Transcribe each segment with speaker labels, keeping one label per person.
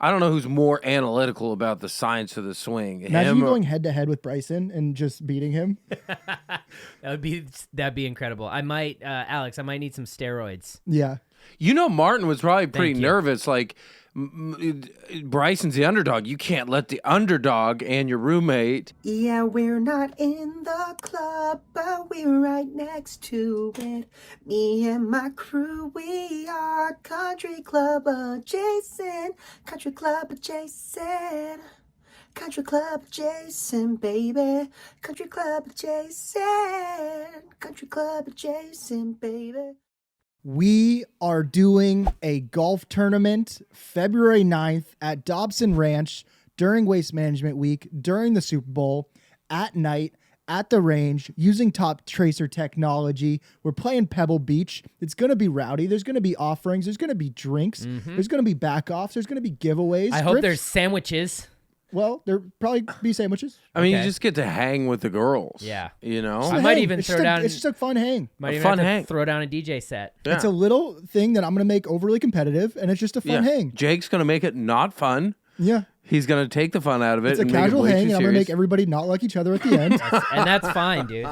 Speaker 1: I don't know who's more analytical about the science of the swing.
Speaker 2: Imagine you going head to head with Bryson and just beating him.
Speaker 3: That'd be incredible. I might, Alex. I might need some steroids.
Speaker 2: Yeah.
Speaker 1: You know, Martin was probably pretty
Speaker 3: Thank you.
Speaker 1: nervous. Like, Bryson's the underdog. You can't let the underdog and your roommate.
Speaker 4: Yeah, we're not in the club, but we're right next to it. Me and my crew, we are country club adjacent. Country club adjacent. Country club adjacent, baby. Country club adjacent. Country club adjacent, baby.
Speaker 2: We are doing a golf tournament February 9th at Dobson Ranch during Waste Management Week, during the Super Bowl, at night, at the range, using Top Tracer technology. We're playing Pebble Beach. It's going to be rowdy. There's going to be offerings. There's going to be drinks. There's going to be back-offs. There's going to be giveaways.
Speaker 3: I hope there's sandwiches.
Speaker 2: Well, there'll probably be sandwiches.
Speaker 1: I mean,
Speaker 3: Okay.
Speaker 1: you just get to hang with the girls.
Speaker 3: Yeah.
Speaker 1: You know?
Speaker 3: I might even
Speaker 2: It's
Speaker 3: throw
Speaker 2: just
Speaker 3: down.
Speaker 2: It's just a fun hang.
Speaker 3: Might
Speaker 1: a
Speaker 3: even
Speaker 1: fun
Speaker 3: have to
Speaker 1: hang.
Speaker 3: throw down a DJ set.
Speaker 1: Yeah.
Speaker 2: It's a little thing that I'm going to make overly competitive, and it's just a fun hang.
Speaker 1: Jake's going to make it not fun.
Speaker 2: Yeah.
Speaker 1: He's going to take the fun out of it.
Speaker 2: It's a
Speaker 1: and make it
Speaker 2: casual
Speaker 1: way
Speaker 2: hang,
Speaker 1: too
Speaker 2: and I'm going to
Speaker 1: serious.
Speaker 2: make everybody not like each other at the end.
Speaker 3: And that's fine, dude.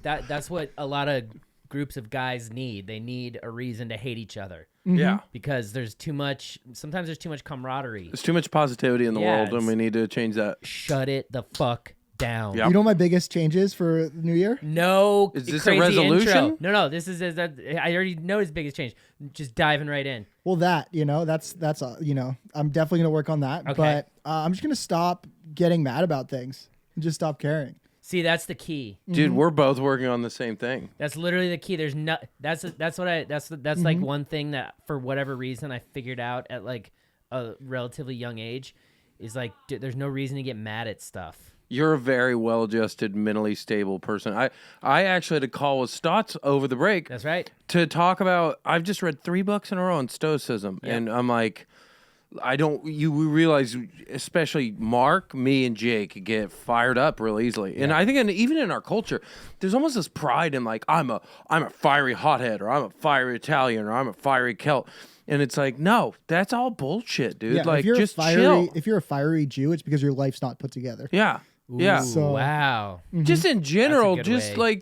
Speaker 3: That's what a lot of groups of guys need. They need a reason to hate each other
Speaker 1: Yeah.
Speaker 3: because sometimes there's too much camaraderie.
Speaker 1: There's too much positivity in the
Speaker 3: Yeah,
Speaker 1: world, and
Speaker 3: it's-
Speaker 1: we need to change that.
Speaker 3: Shut it the fuck down.
Speaker 1: Yep.
Speaker 2: You know what my biggest changes for the new year?
Speaker 3: No,
Speaker 1: Is this a
Speaker 3: crazy
Speaker 1: resolution?
Speaker 3: Intro. No, this is I already know his biggest change. Just diving right in.
Speaker 2: Well, that's I'm definitely going to work on that.
Speaker 3: Okay.
Speaker 2: But I'm just going to stop getting mad about things and just stop caring.
Speaker 3: See, that's the key.
Speaker 1: Dude, we're both working on the same thing.
Speaker 3: That's literally the key. There's no. That's like one thing that for whatever reason I figured out at like a relatively young age is like there's no reason to get mad at stuff.
Speaker 1: You're a very well-adjusted, mentally stable person. I actually had a call with Stots over the break.
Speaker 3: That's right.
Speaker 1: To talk about, I've just read 3 books in a row on Stoicism, and I'm like, we realize, especially Mark, me, and Jake get fired up real easily. And I think even in our culture, there's almost this pride in like, I'm a fiery hothead, or I'm a fiery Italian, or I'm a fiery Celt. And it's like, no, that's all bullshit, dude.
Speaker 2: Yeah,
Speaker 1: like,
Speaker 2: if you're
Speaker 1: just
Speaker 2: chill.
Speaker 1: chill.
Speaker 2: If you're a fiery Jew, it's because your life's not put together.
Speaker 1: Yeah. Yeah.
Speaker 2: So-
Speaker 3: Wow.
Speaker 1: Just in general,
Speaker 3: good
Speaker 1: just
Speaker 3: way.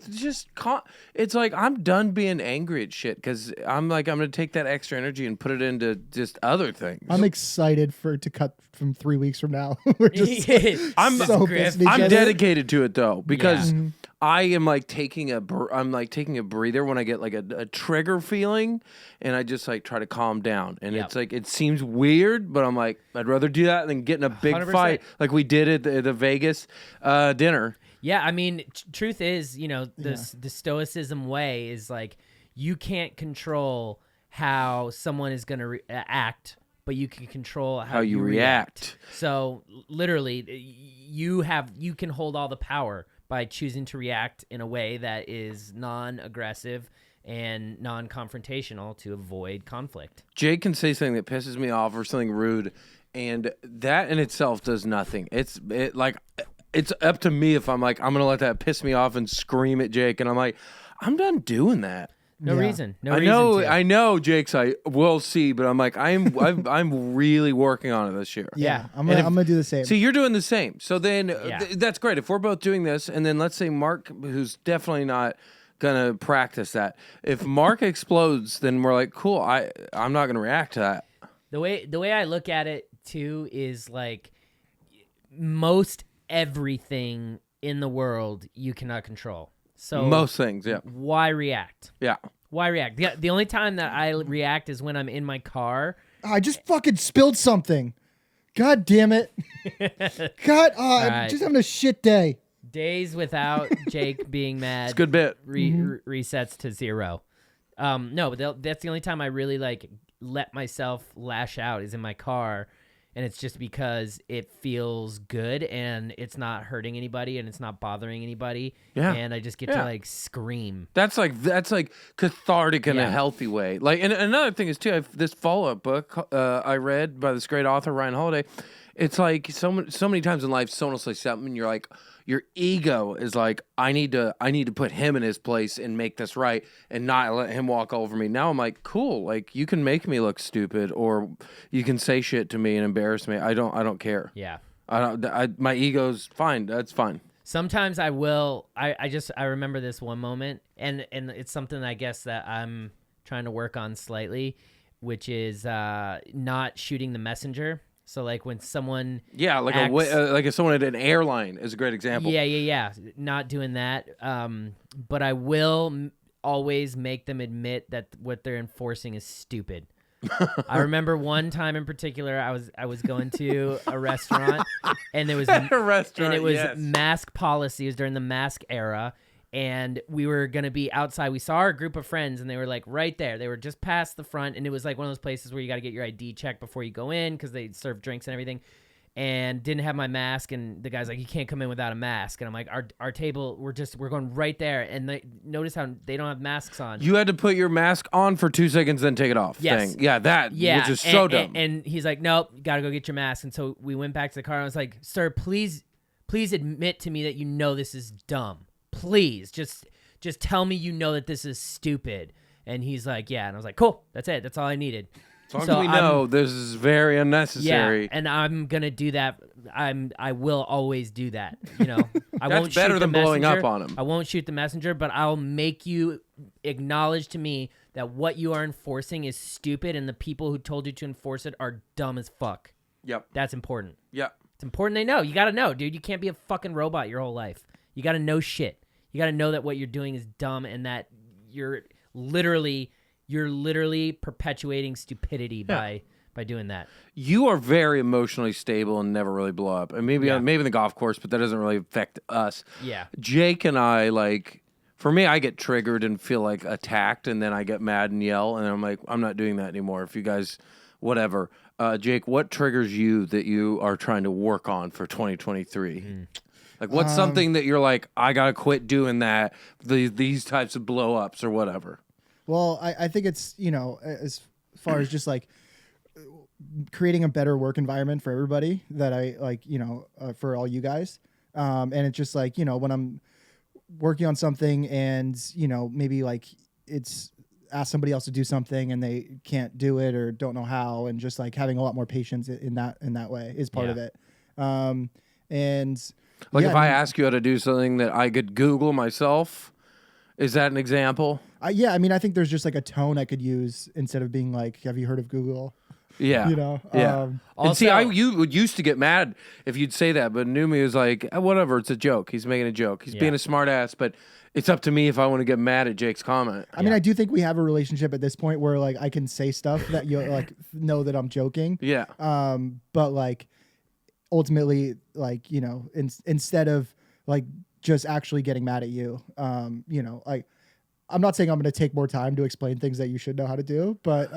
Speaker 1: it's like I'm done being angry at shit because I'm going to take that extra energy and put it into just other things.
Speaker 2: I'm excited for it to cut from 3 weeks from now. We're just
Speaker 1: I'm
Speaker 2: so
Speaker 3: Griff.
Speaker 2: pissed at each
Speaker 1: I'm
Speaker 2: other.
Speaker 1: dedicated to it though because
Speaker 3: Yeah.
Speaker 1: I am like taking a breather when I get like a trigger feeling, and I just like try to calm down. And
Speaker 3: Yep.
Speaker 1: it's like it seems weird, but I'm like I'd rather do that than get in a big
Speaker 3: 100%.
Speaker 1: fight like we did at the Vegas dinner.
Speaker 3: Yeah, I mean, truth is, the stoicism way is like you can't control how someone is going to act, but you can control how
Speaker 1: you react.
Speaker 3: So literally, you can hold all the power by choosing to react in a way that is non-aggressive and non-confrontational to avoid conflict.
Speaker 1: Jake can say something that pisses me off or something rude, and that in itself does nothing. It's up to me if I'm like, I'm going to let that piss me off and scream at Jake, and I'm like, I'm done doing that.
Speaker 3: No
Speaker 2: Yeah.
Speaker 3: reason. No
Speaker 1: I
Speaker 3: reason
Speaker 1: know,
Speaker 3: to.
Speaker 1: I know. Jake's like, we'll see, but I'm like, I'm really working on it this year.
Speaker 2: Yeah, I'm
Speaker 1: And
Speaker 2: gonna do the same.
Speaker 1: So you're doing the same. So then
Speaker 3: Yeah.
Speaker 1: that's great. If we're both doing this, and then let's say Mark, who's definitely not gonna practice that, if Mark explodes, then we're like, cool. I'm not gonna react to that.
Speaker 3: The way I look at it too is like most everything in the world you cannot control. So
Speaker 1: Most things, yeah,
Speaker 3: why react?
Speaker 1: yeah.
Speaker 3: Why react? The only time that I react is when I'm in my car.
Speaker 2: I just fucking spilled something. God damn it. God, I'm
Speaker 3: right.
Speaker 2: just having a shit day.
Speaker 3: Days without Jake being mad.
Speaker 1: It's a good bit.
Speaker 3: Resets to 0. No, but that's the only time I really like let myself lash out is in my car, and it's just because it feels good and it's not hurting anybody and it's not bothering anybody.
Speaker 1: Yeah.
Speaker 3: And I just get to like scream.
Speaker 1: That's like cathartic in a
Speaker 3: Yeah.
Speaker 1: healthy way. Like, and another thing is too, this follow-up book I read by this great author Ryan Holiday. It's like so many times in life, someone will say something, and you're your ego is like, I need to put him in his place and make this right and not let him walk over me. Now I'm like, cool, like you can make me look stupid or you can say shit to me and embarrass me. I don't care.
Speaker 3: Yeah.
Speaker 1: My ego's fine. That's fine.
Speaker 3: Sometimes I will. I remember this one moment, and it's something I guess that I'm trying to work on slightly, which is not shooting the messenger. So like when someone
Speaker 1: like
Speaker 3: acts,
Speaker 1: like if someone at an airline is a great example.
Speaker 3: Yeah. Not doing that. But I will always make them admit that what they're enforcing is stupid. I remember one time in particular, I was going to a restaurant, and there was mask policy. It was during the mask era, and we were gonna be outside. We saw our group of friends, and they were like right there. They were just past the front, and it was like one of those places where you got to get your ID checked before you go in because they serve drinks and everything. And didn't have my mask, and the guy's like, "You can't come in without a mask." And I'm like, "Our table, we're going right there." And notice how they don't have masks on.
Speaker 1: You had to put your mask on for 2 seconds, then take it off.
Speaker 3: Yes.
Speaker 1: Thing. Yeah, which is so dumb.
Speaker 3: And he's like, "Nope, you gotta go get your mask." And so we went back to the car, and I was like, "Sir, please admit to me that you know this is dumb. Please, just tell me you know that this is stupid." And he's like, "Yeah." And I was like, "Cool, that's it. That's all I needed."
Speaker 1: As long as we know this is very unnecessary.
Speaker 3: Yeah, and I'm gonna do that. I will always do that. You know, I
Speaker 1: That's
Speaker 3: won't
Speaker 1: better
Speaker 3: shoot
Speaker 1: than
Speaker 3: the
Speaker 1: blowing
Speaker 3: messenger.
Speaker 1: up on him.
Speaker 3: I won't shoot the messenger, but I'll make you acknowledge to me that what you are enforcing is stupid, and the people who told you to enforce it are dumb as fuck.
Speaker 1: Yep.
Speaker 3: That's important.
Speaker 1: Yep.
Speaker 3: It's important they know. You got to know, dude. You can't be a fucking robot your whole life. You got to know shit. You got to know that what you're doing is dumb and that you're literally perpetuating stupidity by doing that.
Speaker 1: You are very emotionally stable and never really blow up. And maybe in the golf course, but that doesn't really affect us.
Speaker 3: Yeah.
Speaker 1: Jake and I, like, for me, I get triggered and feel like attacked, and then I get mad and yell, and I'm like, I'm not doing that anymore. If you guys, whatever. Jake, what triggers you that you are trying to work on for 2023? Like, what's something that you're like, I got to quit doing that, these types of blow ups or whatever?
Speaker 2: Well, I think it's, as far as just like creating a better work environment for everybody that I like, for all you guys. And it's just like, when I'm working on something and, maybe like it's ask somebody else to do something and they can't do it or don't know how, and just like having a lot more patience in that way is part of it. And
Speaker 1: like if I ask you how to do something that I could Google myself, is that an example?
Speaker 2: I think there's just like a tone I could use instead of being like, have you heard of Google?
Speaker 1: Yeah.
Speaker 2: Yeah.
Speaker 1: And see, you would used to get mad if you'd say that, but Numi was like, whatever, it's a joke. He's making a joke. He's being a smart ass, but it's up to me if I want to get mad at Jake's comment.
Speaker 2: I mean, I do think we have a relationship at this point where like I can say stuff that you like know that I'm joking.
Speaker 1: Yeah.
Speaker 2: But like ultimately, like, instead of like just actually getting mad at you, like, I'm not saying I'm going to take more time to explain things that you should know how to do, but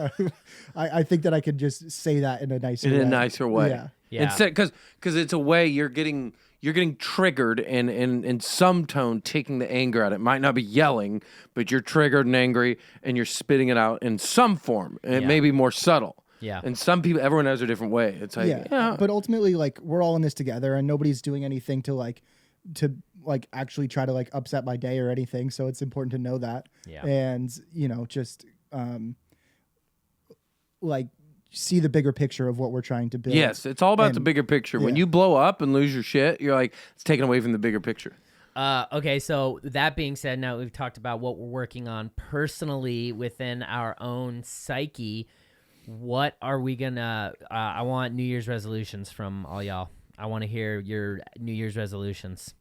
Speaker 2: I think that I could just say that in a nicer way.
Speaker 3: Yeah.
Speaker 1: Instead, because it's a way you're getting triggered and in some tone taking the anger out. It might not be yelling, but you're triggered and angry and you're spitting it out in some form. And it may be more subtle.
Speaker 3: Yeah.
Speaker 1: And some people, everyone has a different way. It's like,
Speaker 2: But ultimately, like, we're all in this together and nobody's doing anything to actually try to like upset my day or anything. So it's important to know that.
Speaker 3: Yeah.
Speaker 2: And, just like see the bigger picture of what we're trying to build.
Speaker 1: Yes, it's all about the bigger picture. When you blow up and lose your shit, you're like, it's taken away from the bigger picture.
Speaker 3: Okay, so that being said, now we've talked about what we're working on personally within our own psyche. What are we gonna? I want New Year's resolutions from all y'all. I want to hear your New Year's resolutions.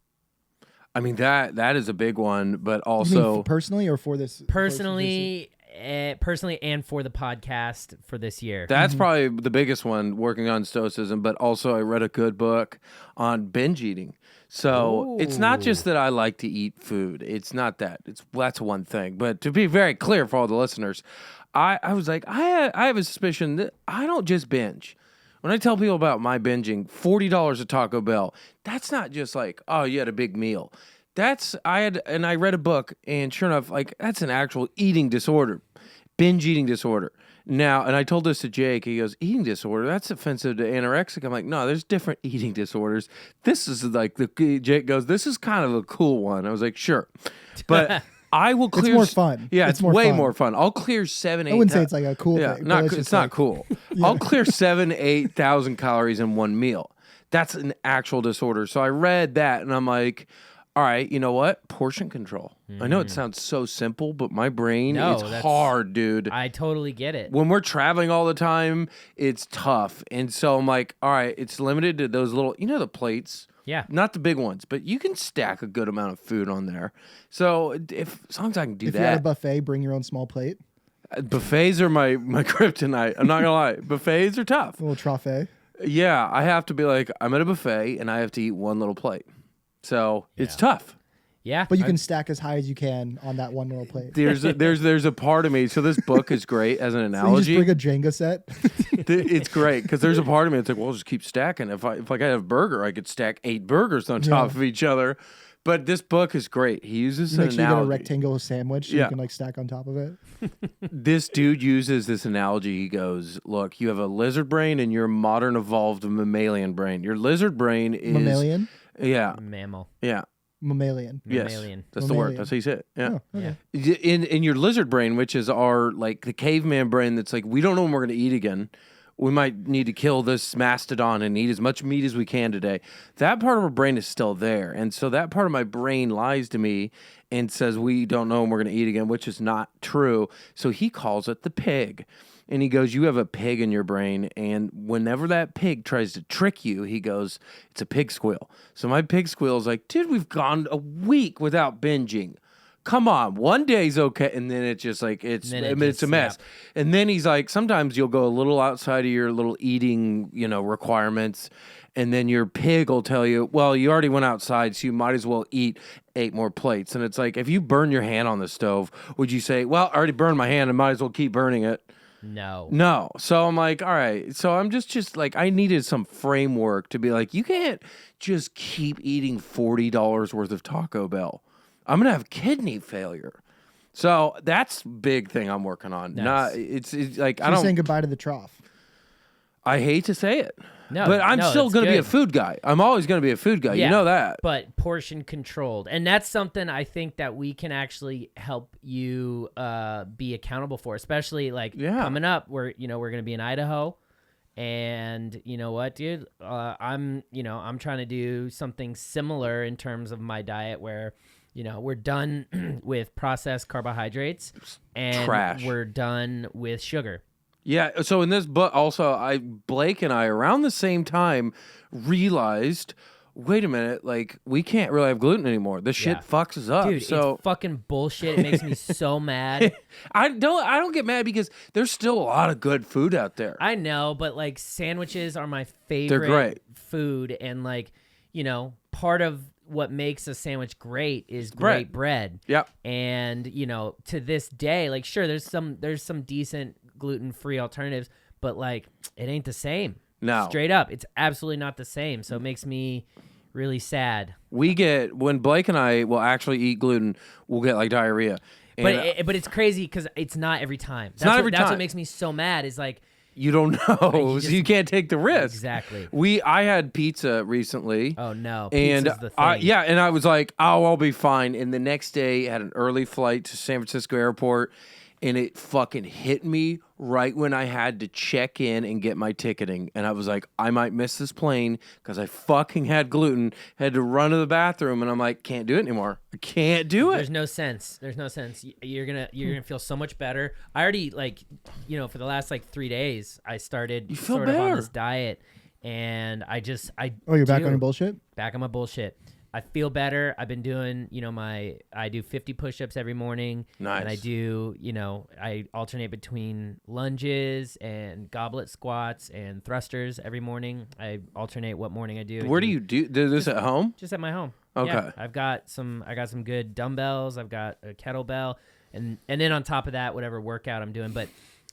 Speaker 1: I mean, that is a big one, but
Speaker 2: You
Speaker 1: also
Speaker 2: mean personally or for this?
Speaker 3: Personally and for the podcast for this year.
Speaker 1: that's probably the biggest one, working on stoicism, but also I read a good book on binge eating. So it's not just that I like to eat food. It's not that. That's one thing. But to be very clear for all the listeners, I was like, I have a suspicion that I don't just binge. When I tell people about my binging, $40 at Taco Bell, that's not just like, oh, you had a big meal. I read a book, and sure enough, like, that's an actual eating disorder, binge eating disorder. Now, and I told this to Jake. He goes, eating disorder, that's offensive to anorexic. I'm like, no, there's different eating disorders. This is like Jake goes, this is kind of a cool one. I was like, sure. But I will clear.
Speaker 2: It's more fun.
Speaker 1: Yeah, it's
Speaker 2: more
Speaker 1: way
Speaker 2: fun.
Speaker 1: more fun. I'll clear 7, 8.
Speaker 2: I wouldn't say it's like a cool thing.
Speaker 1: It's not cool. I'll clear 7,000 to 8,000 calories in one meal. That's an actual disorder. So I read that and I'm like, all right, you know what? Portion control. I know it sounds so simple, but my brain, it's hard, dude.
Speaker 3: I totally get it.
Speaker 1: When we're traveling all the time, it's tough. And so I'm like, all right, it's limited to those little, the plates.
Speaker 3: Yeah.
Speaker 1: Not the big ones, but you can stack a good amount of food on there. So as long as I can do
Speaker 2: if
Speaker 1: that.
Speaker 2: If you had a buffet, bring your own small plate.
Speaker 1: Buffets are my kryptonite. I'm not going to lie. Buffets are tough.
Speaker 2: A little trophée.
Speaker 1: Yeah, I have to be like, I'm at a buffet and I have to eat one little plate. So it's tough.
Speaker 3: Yeah.
Speaker 2: But you can stack as high as you can on that one little plate.
Speaker 1: There's a part of me. So this book is great as an analogy.
Speaker 2: So you just bring a Jenga set.
Speaker 1: It's great because there's a part of me that's like, well, I'll just keep stacking. If I have a burger, I could stack 8 burgers on top of each other. But this book is great. He uses an
Speaker 2: Make sure
Speaker 1: analogy.
Speaker 2: you get a rectangular sandwich so you can stack on top of it.
Speaker 1: This dude uses this analogy. He goes, look, you have a lizard brain and your modern evolved mammalian brain. Your lizard brain is...
Speaker 2: Mammalian?
Speaker 1: Yeah.
Speaker 3: Mammal.
Speaker 1: Yeah.
Speaker 2: Mammalian.
Speaker 1: Yes.
Speaker 3: Mammalian.
Speaker 1: That's the word. That's how you say it. Yeah.
Speaker 2: Oh, okay.
Speaker 3: Yeah.
Speaker 1: In your lizard brain, which is our, like, the caveman brain that's like, we don't know when we're going to eat again. We might need to kill this mastodon and eat as much meat as we can today. That part of our brain is still there. And so that part of my brain lies to me and says we don't know when we're going to eat again, which is not true. So he calls it the pig. And he goes, you have a pig in your brain, and whenever that pig tries to trick you, he goes, it's a pig squeal. So my pig squeal is like, dude, we've gone a week without binging. Come on, one day's okay, and then it's just like it's a mess. And then he's like, sometimes you'll go a little outside of your little eating, requirements, and then your pig will tell you, well, you already went outside, so you might as well eat 8 more plates. And it's like, if you burn your hand on the stove, would you say, well, I already burned my hand, I might as well keep burning it? No. So I'm like, all right. So I'm just like, I needed some framework to be like, you can't just keep eating $40 worth of Taco Bell. I'm going to have kidney failure. So that's big thing I'm working on.
Speaker 3: Nice.
Speaker 1: Not it's like
Speaker 2: So
Speaker 1: I
Speaker 2: you're
Speaker 1: don't
Speaker 2: saying goodbye to the trough.
Speaker 1: I hate to say it.
Speaker 3: No,
Speaker 1: but I'm still
Speaker 3: it's
Speaker 1: going to be a
Speaker 3: good.
Speaker 1: food guy. I'm always going to be a food guy.
Speaker 3: Yeah,
Speaker 1: you know that.
Speaker 3: But portion controlled. And that's something I think that we can actually help you be accountable for, especially like coming up we're going to be in Idaho. And you know what, dude? I'm trying to do something similar in terms of my diet where we're done with processed carbohydrates and
Speaker 1: Trash.
Speaker 3: we're done with sugar.
Speaker 1: Yeah, so in this book also Blake and I around the same time realized, wait a minute, like we can't really have gluten anymore. This shit fucks us up.
Speaker 3: Dude,
Speaker 1: so
Speaker 3: it's fucking bullshit. It makes me so mad.
Speaker 1: I don't get mad because there's still a lot of good food out there.
Speaker 3: I know, but like sandwiches are my favorite
Speaker 1: They're great.
Speaker 3: food, and like, part of what makes a sandwich great is great bread.
Speaker 1: Yep.
Speaker 3: And, to this day, like sure there's some decent gluten-free alternatives, but like it ain't the same.
Speaker 1: No.
Speaker 3: Straight up, it's absolutely not the same. So it makes me really sad.
Speaker 1: When Blake and I will actually eat gluten, we'll get like diarrhea. And
Speaker 3: But it's crazy because it's not every time.
Speaker 1: Not every
Speaker 3: That's
Speaker 1: time.
Speaker 3: what makes me so mad is like,
Speaker 1: you don't know, so you can't take the risk.
Speaker 3: Exactly.
Speaker 1: I had pizza recently.
Speaker 3: Oh no,
Speaker 1: and
Speaker 3: pizza's the thing.
Speaker 1: and I was like, oh, I'll be fine. And the next day, I had an early flight to San Francisco airport, and it fucking hit me right when I had to check in and get my ticketing. And I was like, I might miss this plane because I fucking had gluten, had to run to the bathroom, and I'm like, can't do it anymore. I can't do it.
Speaker 3: There's no sense. You're gonna feel so much better. I already for the last 3 days, I started
Speaker 1: You feel
Speaker 3: sort of on
Speaker 1: better.
Speaker 3: this diet, and I
Speaker 2: Oh, you're back on your bullshit?
Speaker 3: Back on my bullshit. I feel better. I've been doing, I do 50 push-ups every morning.
Speaker 1: Nice.
Speaker 3: And I do, I alternate between lunges and goblet squats and thrusters every morning. I alternate what morning I do.
Speaker 1: Where do you do this at home?
Speaker 3: Just at my home.
Speaker 1: Okay.
Speaker 3: Yeah, I got some good dumbbells. I've got a kettlebell, and then on top of that, whatever workout I'm doing. But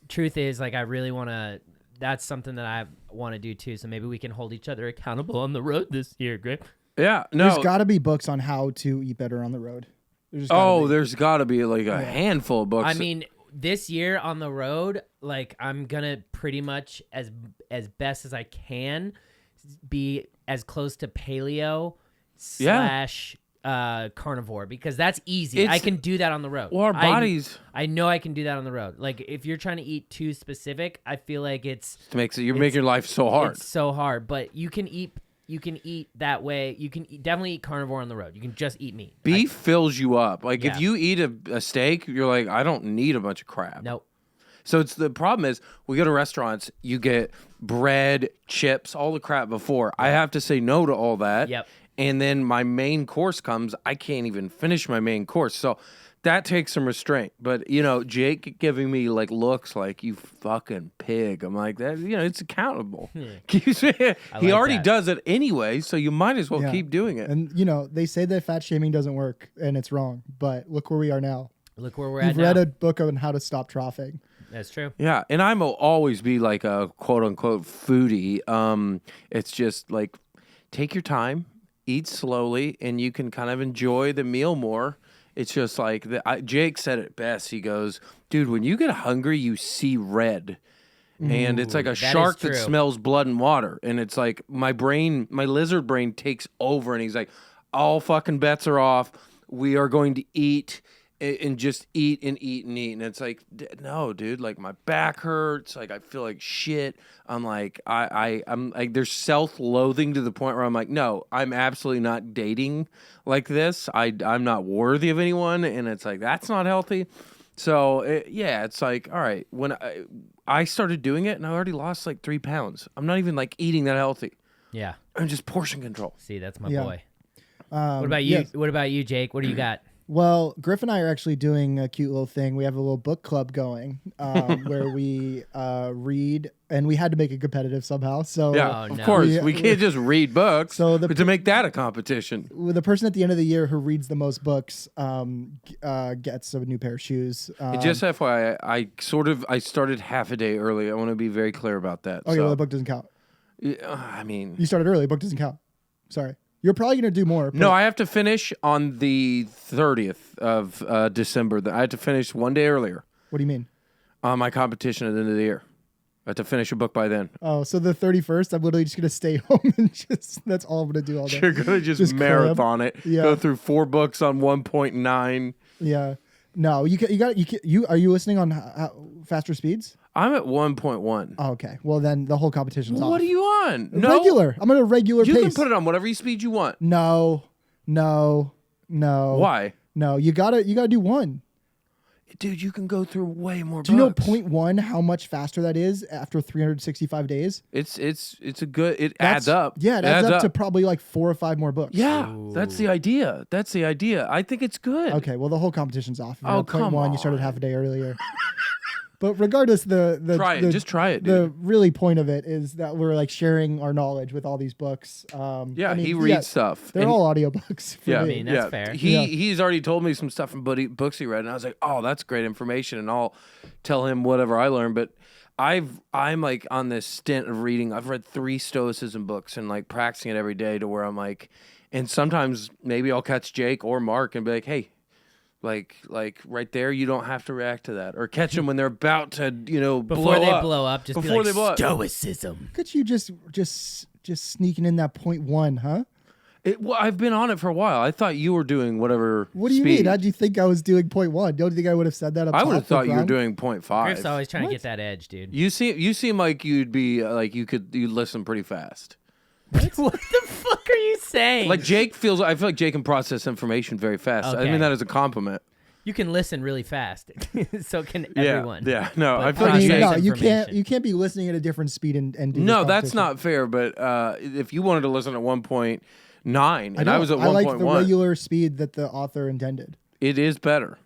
Speaker 3: truth is, I really want to. That's something that I want to do too. So maybe we can hold each other accountable on the road this year, Greg.
Speaker 1: Yeah, no.
Speaker 2: There's got to be books on how to eat better on the road. There's
Speaker 1: There's got to be like a handful of books.
Speaker 3: I mean, this year on the road, like I'm gonna pretty much as best as I can be as close to paleo slash carnivore, because that's easy. I can do that on the road.
Speaker 1: Well, our bodies.
Speaker 3: I know I can do that on the road. Like if you're trying to eat too specific, I feel like
Speaker 1: You're making your life so hard.
Speaker 3: It's so hard, but you can eat that way. You can definitely eat carnivore on the road. You can just eat meat.
Speaker 1: Beef fills you up. Like if you eat a steak, you're like, I don't need a bunch of crap.
Speaker 3: Nope.
Speaker 1: So the problem is we go to restaurants, you get bread, chips, all the crap before. I have to say no to all that.
Speaker 3: Yep.
Speaker 1: And then my main course comes, I can't even finish my main course. So that takes some restraint. But, Jake giving me like looks like, you fucking pig. I'm like, that, it's accountable. He already does it anyway, so you might as well keep doing it.
Speaker 2: And, they say that fat shaming doesn't work and it's wrong, but look where we are now.
Speaker 3: Look where we're at
Speaker 2: You've
Speaker 3: now.
Speaker 2: read a book on how to stop troughing.
Speaker 3: That's true.
Speaker 1: Yeah, and I'm always be like a quote unquote foodie. It's just like, take your time, eat slowly, and you can kind of enjoy the meal more. It's just like Jake said it best. He goes, dude, when you get hungry, you see red. And it's like a shark that smells blood and water. And it's like my lizard brain takes over, and he's like, all fucking bets are off. We are going to eat and just eat and eat and eat. And it's like, no, dude, like my back hurts. Like I feel like shit. I'm like, I'm like, there's self-loathing to the point where I'm like, no, I'm absolutely not dating like this. I'm not worthy of anyone. And it's like, that's not healthy. So it's like, all right, when I started doing it and I already lost like 3 pounds. I'm not even like eating that healthy.
Speaker 3: Yeah.
Speaker 1: I'm just portion control.
Speaker 3: See, that's my boy.
Speaker 2: What
Speaker 3: about you? Yes. What about you, Jake? What do you got?
Speaker 2: Well, Griff and I are actually doing a cute little thing. We have a little book club going where we read, and we had to make it competitive somehow. So
Speaker 1: of course, we can't just read books. So to make that a competition,
Speaker 2: the person at the end of the year who reads the most books gets a new pair of shoes.
Speaker 1: Just FYI, I started half a day early. I want to be very clear about that.
Speaker 2: Okay, well, the book doesn't count.
Speaker 1: I mean,
Speaker 2: you started early. The book doesn't count. Sorry. You're probably going to do more.
Speaker 1: No, I have to finish on the 30th of December. I have to finish one day earlier.
Speaker 2: What do you mean?
Speaker 1: My competition at the end of the year. I have to finish a book by then.
Speaker 2: Oh, so the 31st, I'm literally just going to stay home and that's all I'm going to do all day.
Speaker 1: You're going to just marathon it. Yeah. Go through 4 books on 1.9.
Speaker 2: Yeah. No, are you listening on faster speeds?
Speaker 1: I'm at 1.1.
Speaker 2: Oh, okay. Well, then the whole competition's off.
Speaker 1: What are you on? No.
Speaker 2: Regular. I'm at a regular pace.
Speaker 1: You can put it on whatever speed you want.
Speaker 2: No.
Speaker 1: Why?
Speaker 2: No, you gotta do one.
Speaker 1: Dude, you can go through way more
Speaker 2: books. Do you know 0.1 how much faster that is after 365 days?
Speaker 1: It's a good, adds up.
Speaker 2: Yeah, it adds up to probably like 4 or 5 more books.
Speaker 1: Yeah, that's the idea. I think it's good.
Speaker 2: Okay, well, the whole competition's off.
Speaker 1: Oh, come on.
Speaker 2: You started half a day earlier. But regardless,
Speaker 1: just try it, dude.
Speaker 2: The really point of it is that we're like sharing our knowledge with all these books.
Speaker 1: He reads stuff.
Speaker 2: They're all audiobooks.
Speaker 3: I mean, that's fair.
Speaker 1: He's already told me some stuff from books he read, and I was like, oh, that's great information, and I'll tell him whatever I learned. But I'm like on this stint of reading. I've read 3 Stoicism books and like practicing it every day to where I'm like, and sometimes maybe I'll catch Jake or Mark and be like, hey. Like right there, you don't have to react to that, or catch them when they're about to,
Speaker 3: before they blow up. Just
Speaker 1: before
Speaker 3: be like,
Speaker 1: they
Speaker 3: stoicism.
Speaker 2: Look at you, just sneaking in that 0.1, huh?
Speaker 1: Well, I've been on it for a while. I thought you were doing whatever.
Speaker 2: What do you mean? How'd you think I was doing 0.1? Don't you think I would have said that?
Speaker 1: I would have thought you were doing 0.5.
Speaker 3: Griff's always trying to get that edge, dude.
Speaker 1: You seem like you'd be like you listen pretty fast.
Speaker 3: What the fuck are you saying?
Speaker 1: Like I feel like Jake can process information very fast. Okay. I mean that as a compliment.
Speaker 3: You can listen really fast. So can everyone.
Speaker 1: Yeah. No,
Speaker 3: but
Speaker 1: I feel like
Speaker 2: no, you can't be listening at a different speed and do
Speaker 1: no, that's not fair. But if you wanted to listen at 1.9 and I was at 1.1,
Speaker 2: I like the regular speed that the author intended.
Speaker 1: It is better.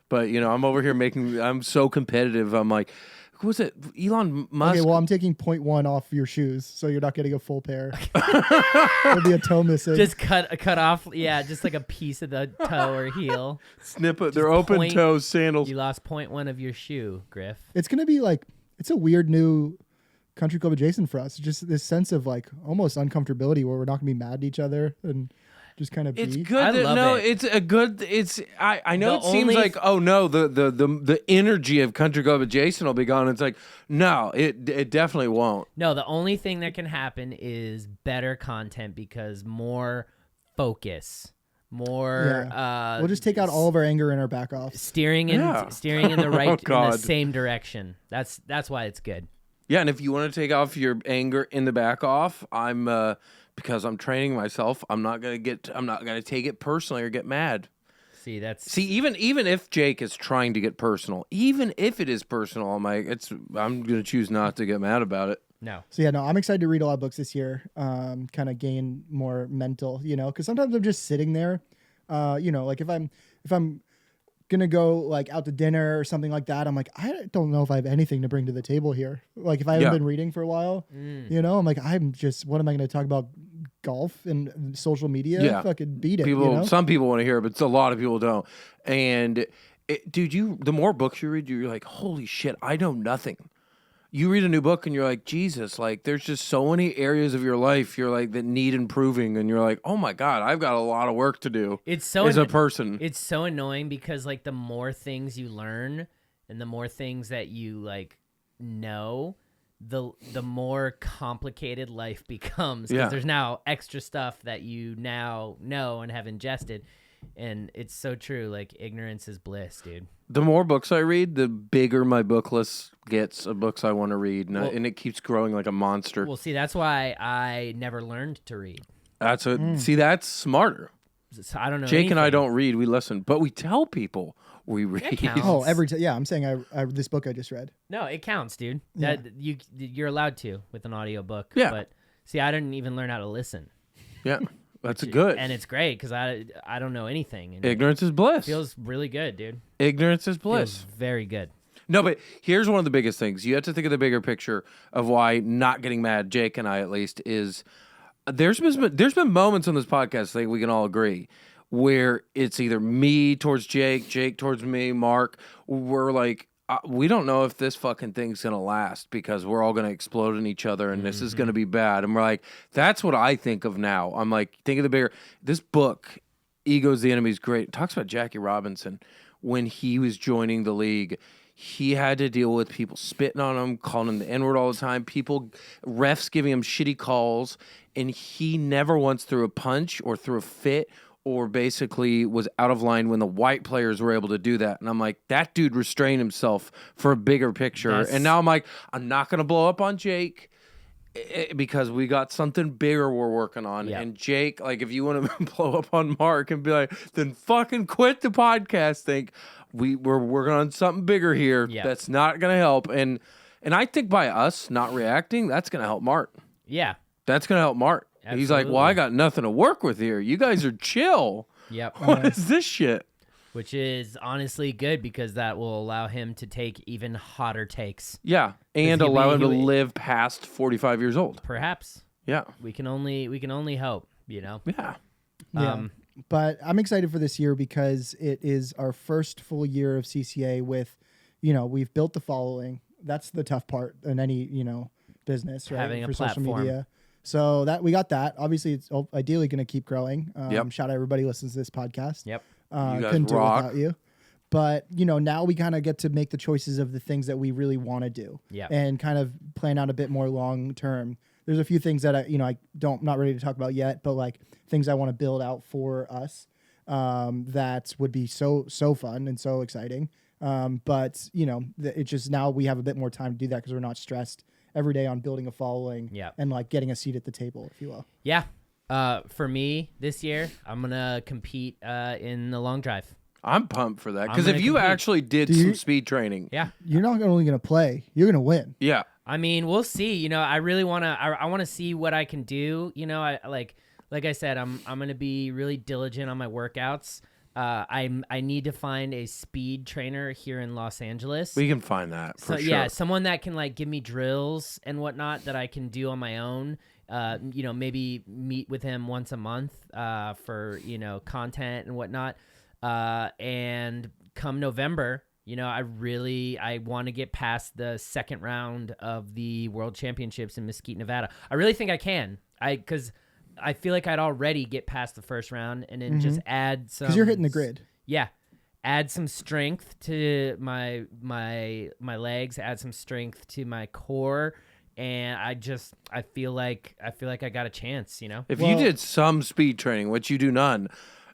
Speaker 1: But I'm over here I'm so competitive. I'm like, who was it? Elon Musk.
Speaker 2: Okay, well, I'm taking 0.1 off your shoes, so you're not getting a full pair. There'll be a toe missing.
Speaker 3: Just cut off, just like a piece of the toe or heel.
Speaker 1: Snip it. They're open toe sandals.
Speaker 3: You lost 0.1 of your shoe, Griff.
Speaker 2: It's going to be like, it's a weird new country club adjacent for us. Just this sense of like almost uncomfortability where we're not going to be mad at each other. And just kind of be.
Speaker 1: It's good.
Speaker 3: I love it.
Speaker 1: It's a good. I know
Speaker 3: The
Speaker 1: it seems
Speaker 3: only-
Speaker 1: like, oh no, the energy of Country Club Jason will be gone. It's like, no, it definitely won't.
Speaker 3: No, the only thing that can happen is better content because more focus, more
Speaker 2: We'll just take out all of our anger and our back off.
Speaker 3: steering in
Speaker 1: Yeah.
Speaker 3: steering in the right in the
Speaker 1: God.
Speaker 3: same direction. That's why it's good.
Speaker 1: Yeah, and if you want to take off your anger in the back off, I'm because I'm training myself. I'm not gonna take it personally or get mad.
Speaker 3: See, that's
Speaker 1: Even if Jake is trying to get personal, even if it is personal, I'm gonna choose not to get mad about it.
Speaker 3: no.
Speaker 2: So yeah, no, I'm excited to read a lot of books this year. Kind of gain more mental, because sometimes I'm just sitting there. Like if I'm gonna go like out to dinner or something like that, I'm like, I don't know if I have anything to bring to the table here. Like if I haven't been reading for a while, I'm like, what am I gonna talk about? Golf and social media?
Speaker 1: Yeah.
Speaker 2: Fucking beat it.
Speaker 1: Some people want to hear it, but a lot of people don't. And dude, the more books you read, you're like, holy shit, I know nothing. You read a new book and you're like, Jesus, like there's just so many areas of your life you're like that need improving, and you're like, oh my God, I've got a lot of work to do.
Speaker 3: It's so
Speaker 1: as a person.
Speaker 3: It's so annoying because like the more things you learn and the more things that you like know, the more complicated life becomes because there's now extra stuff that you now know and have ingested. And it's so true. Like ignorance is bliss, dude.
Speaker 1: The more books I read, the bigger my book list gets of books I want to read, and it keeps growing like a monster.
Speaker 3: Well, see, that's why I never learned to read.
Speaker 1: That's that's smarter.
Speaker 3: So I don't know.
Speaker 1: Jake and I
Speaker 3: anything.
Speaker 1: don't read; we listen, but we tell people we read.
Speaker 3: counts.
Speaker 2: Oh, every time. Yeah, I'm saying I this book I just read.
Speaker 3: No, it counts, dude. That you're allowed to with an audiobook.
Speaker 1: Yeah.
Speaker 3: But see, I didn't even learn how to listen.
Speaker 1: Yeah, that's good.
Speaker 3: And it's great because I don't know anything. And
Speaker 1: Ignorance is bliss.
Speaker 3: it feels really good, dude.
Speaker 1: Ignorance is
Speaker 3: Feels
Speaker 1: bliss.
Speaker 3: very good.
Speaker 1: No, but here's one of the biggest things. You have to think of the bigger picture of why not getting mad, Jake and I at least, is there's been moments on this podcast, I think we can all agree, where it's either me towards Jake, Jake towards me, Mark. We're like, we don't know if this fucking thing's going to last because we're all going to explode in each other and this is going to be bad. And we're like, that's what I think of now. I'm like, think of the bigger, this book, Ego's the Enemy, is great. It talks about Jackie Robinson when he was joining the league. He had to deal with people spitting on him, calling him the N-word all the time, refs giving him shitty calls, and he never once threw a punch or threw a fit or basically was out of line when the white players were able to do that. And I'm like, that dude restrained himself for a bigger picture. And now I'm like, I'm not going to blow up on Jake because we got something bigger we're working on.
Speaker 3: Yeah.
Speaker 1: And Jake, like, if you want to blow up on Mark and be like, then fucking quit the podcast, think we're working on something bigger here.
Speaker 3: Yeah.
Speaker 1: That's not going to help. And I think by us not reacting, that's going to help Mark.
Speaker 3: Yeah.
Speaker 1: That's going to help Mark. He's like, well, I got nothing to work with here. You guys are chill.
Speaker 3: Yep.
Speaker 1: What is this shit?
Speaker 3: Which is honestly good because that will allow him to take even hotter takes.
Speaker 1: Yeah, and
Speaker 3: he'll
Speaker 1: allow
Speaker 3: be-
Speaker 1: him to
Speaker 3: he'll-
Speaker 1: live past 45 years old.
Speaker 3: Perhaps
Speaker 1: Yeah,
Speaker 3: we can only hope,
Speaker 1: yeah.
Speaker 2: Yeah. But I'm excited for this year because it is our first full year of CCA with, we've built the following. That's the tough part in any, business, right?
Speaker 3: Having a
Speaker 2: for social
Speaker 3: platform.
Speaker 2: media. So that we got that. Obviously, it's ideally going to keep growing.
Speaker 1: Yep.
Speaker 2: Shout out everybody who listens to this podcast.
Speaker 3: Yep.
Speaker 1: You guys
Speaker 2: Couldn't do it
Speaker 1: rock.
Speaker 2: without you. But, now we kind of get to make the choices of the things that we really want to do.
Speaker 3: Yeah.
Speaker 2: And kind of plan out a bit more long term. There's a few things that not ready to talk about yet, but like things I want to build out for us that would be so fun and so exciting. But it's just now we have a bit more time to do that because we're not stressed every day on building a following and like getting a seat at the table, if you will.
Speaker 3: Yeah. For me this year, I'm gonna compete in the long drive.
Speaker 1: I'm pumped for that
Speaker 3: I'm
Speaker 1: because
Speaker 3: gonna
Speaker 1: if you
Speaker 3: compete.
Speaker 1: actually did some speed training,
Speaker 3: Yeah.
Speaker 2: You're not only going to play, you're going to win.
Speaker 1: yeah,
Speaker 3: I mean, we'll see. I really want to. I want to see what I can do. I like I said, I'm gonna be really diligent on my workouts. I need to find a speed trainer here in Los Angeles.
Speaker 1: we can find that for sure.
Speaker 3: Yeah, someone that can like give me drills and whatnot that I can do on my own. Maybe meet with him once a month for content and whatnot. And come November, I want to get past the second round of the World Championships in Mesquite, Nevada. I really think I can. Because I feel like I'd already get past the first round and then just add some.
Speaker 2: Because you're hitting the grid.
Speaker 3: Yeah, add some strength to my legs. Add some strength to my core, and I feel like I got a chance. You know,
Speaker 1: If you did some speed training, which you do none,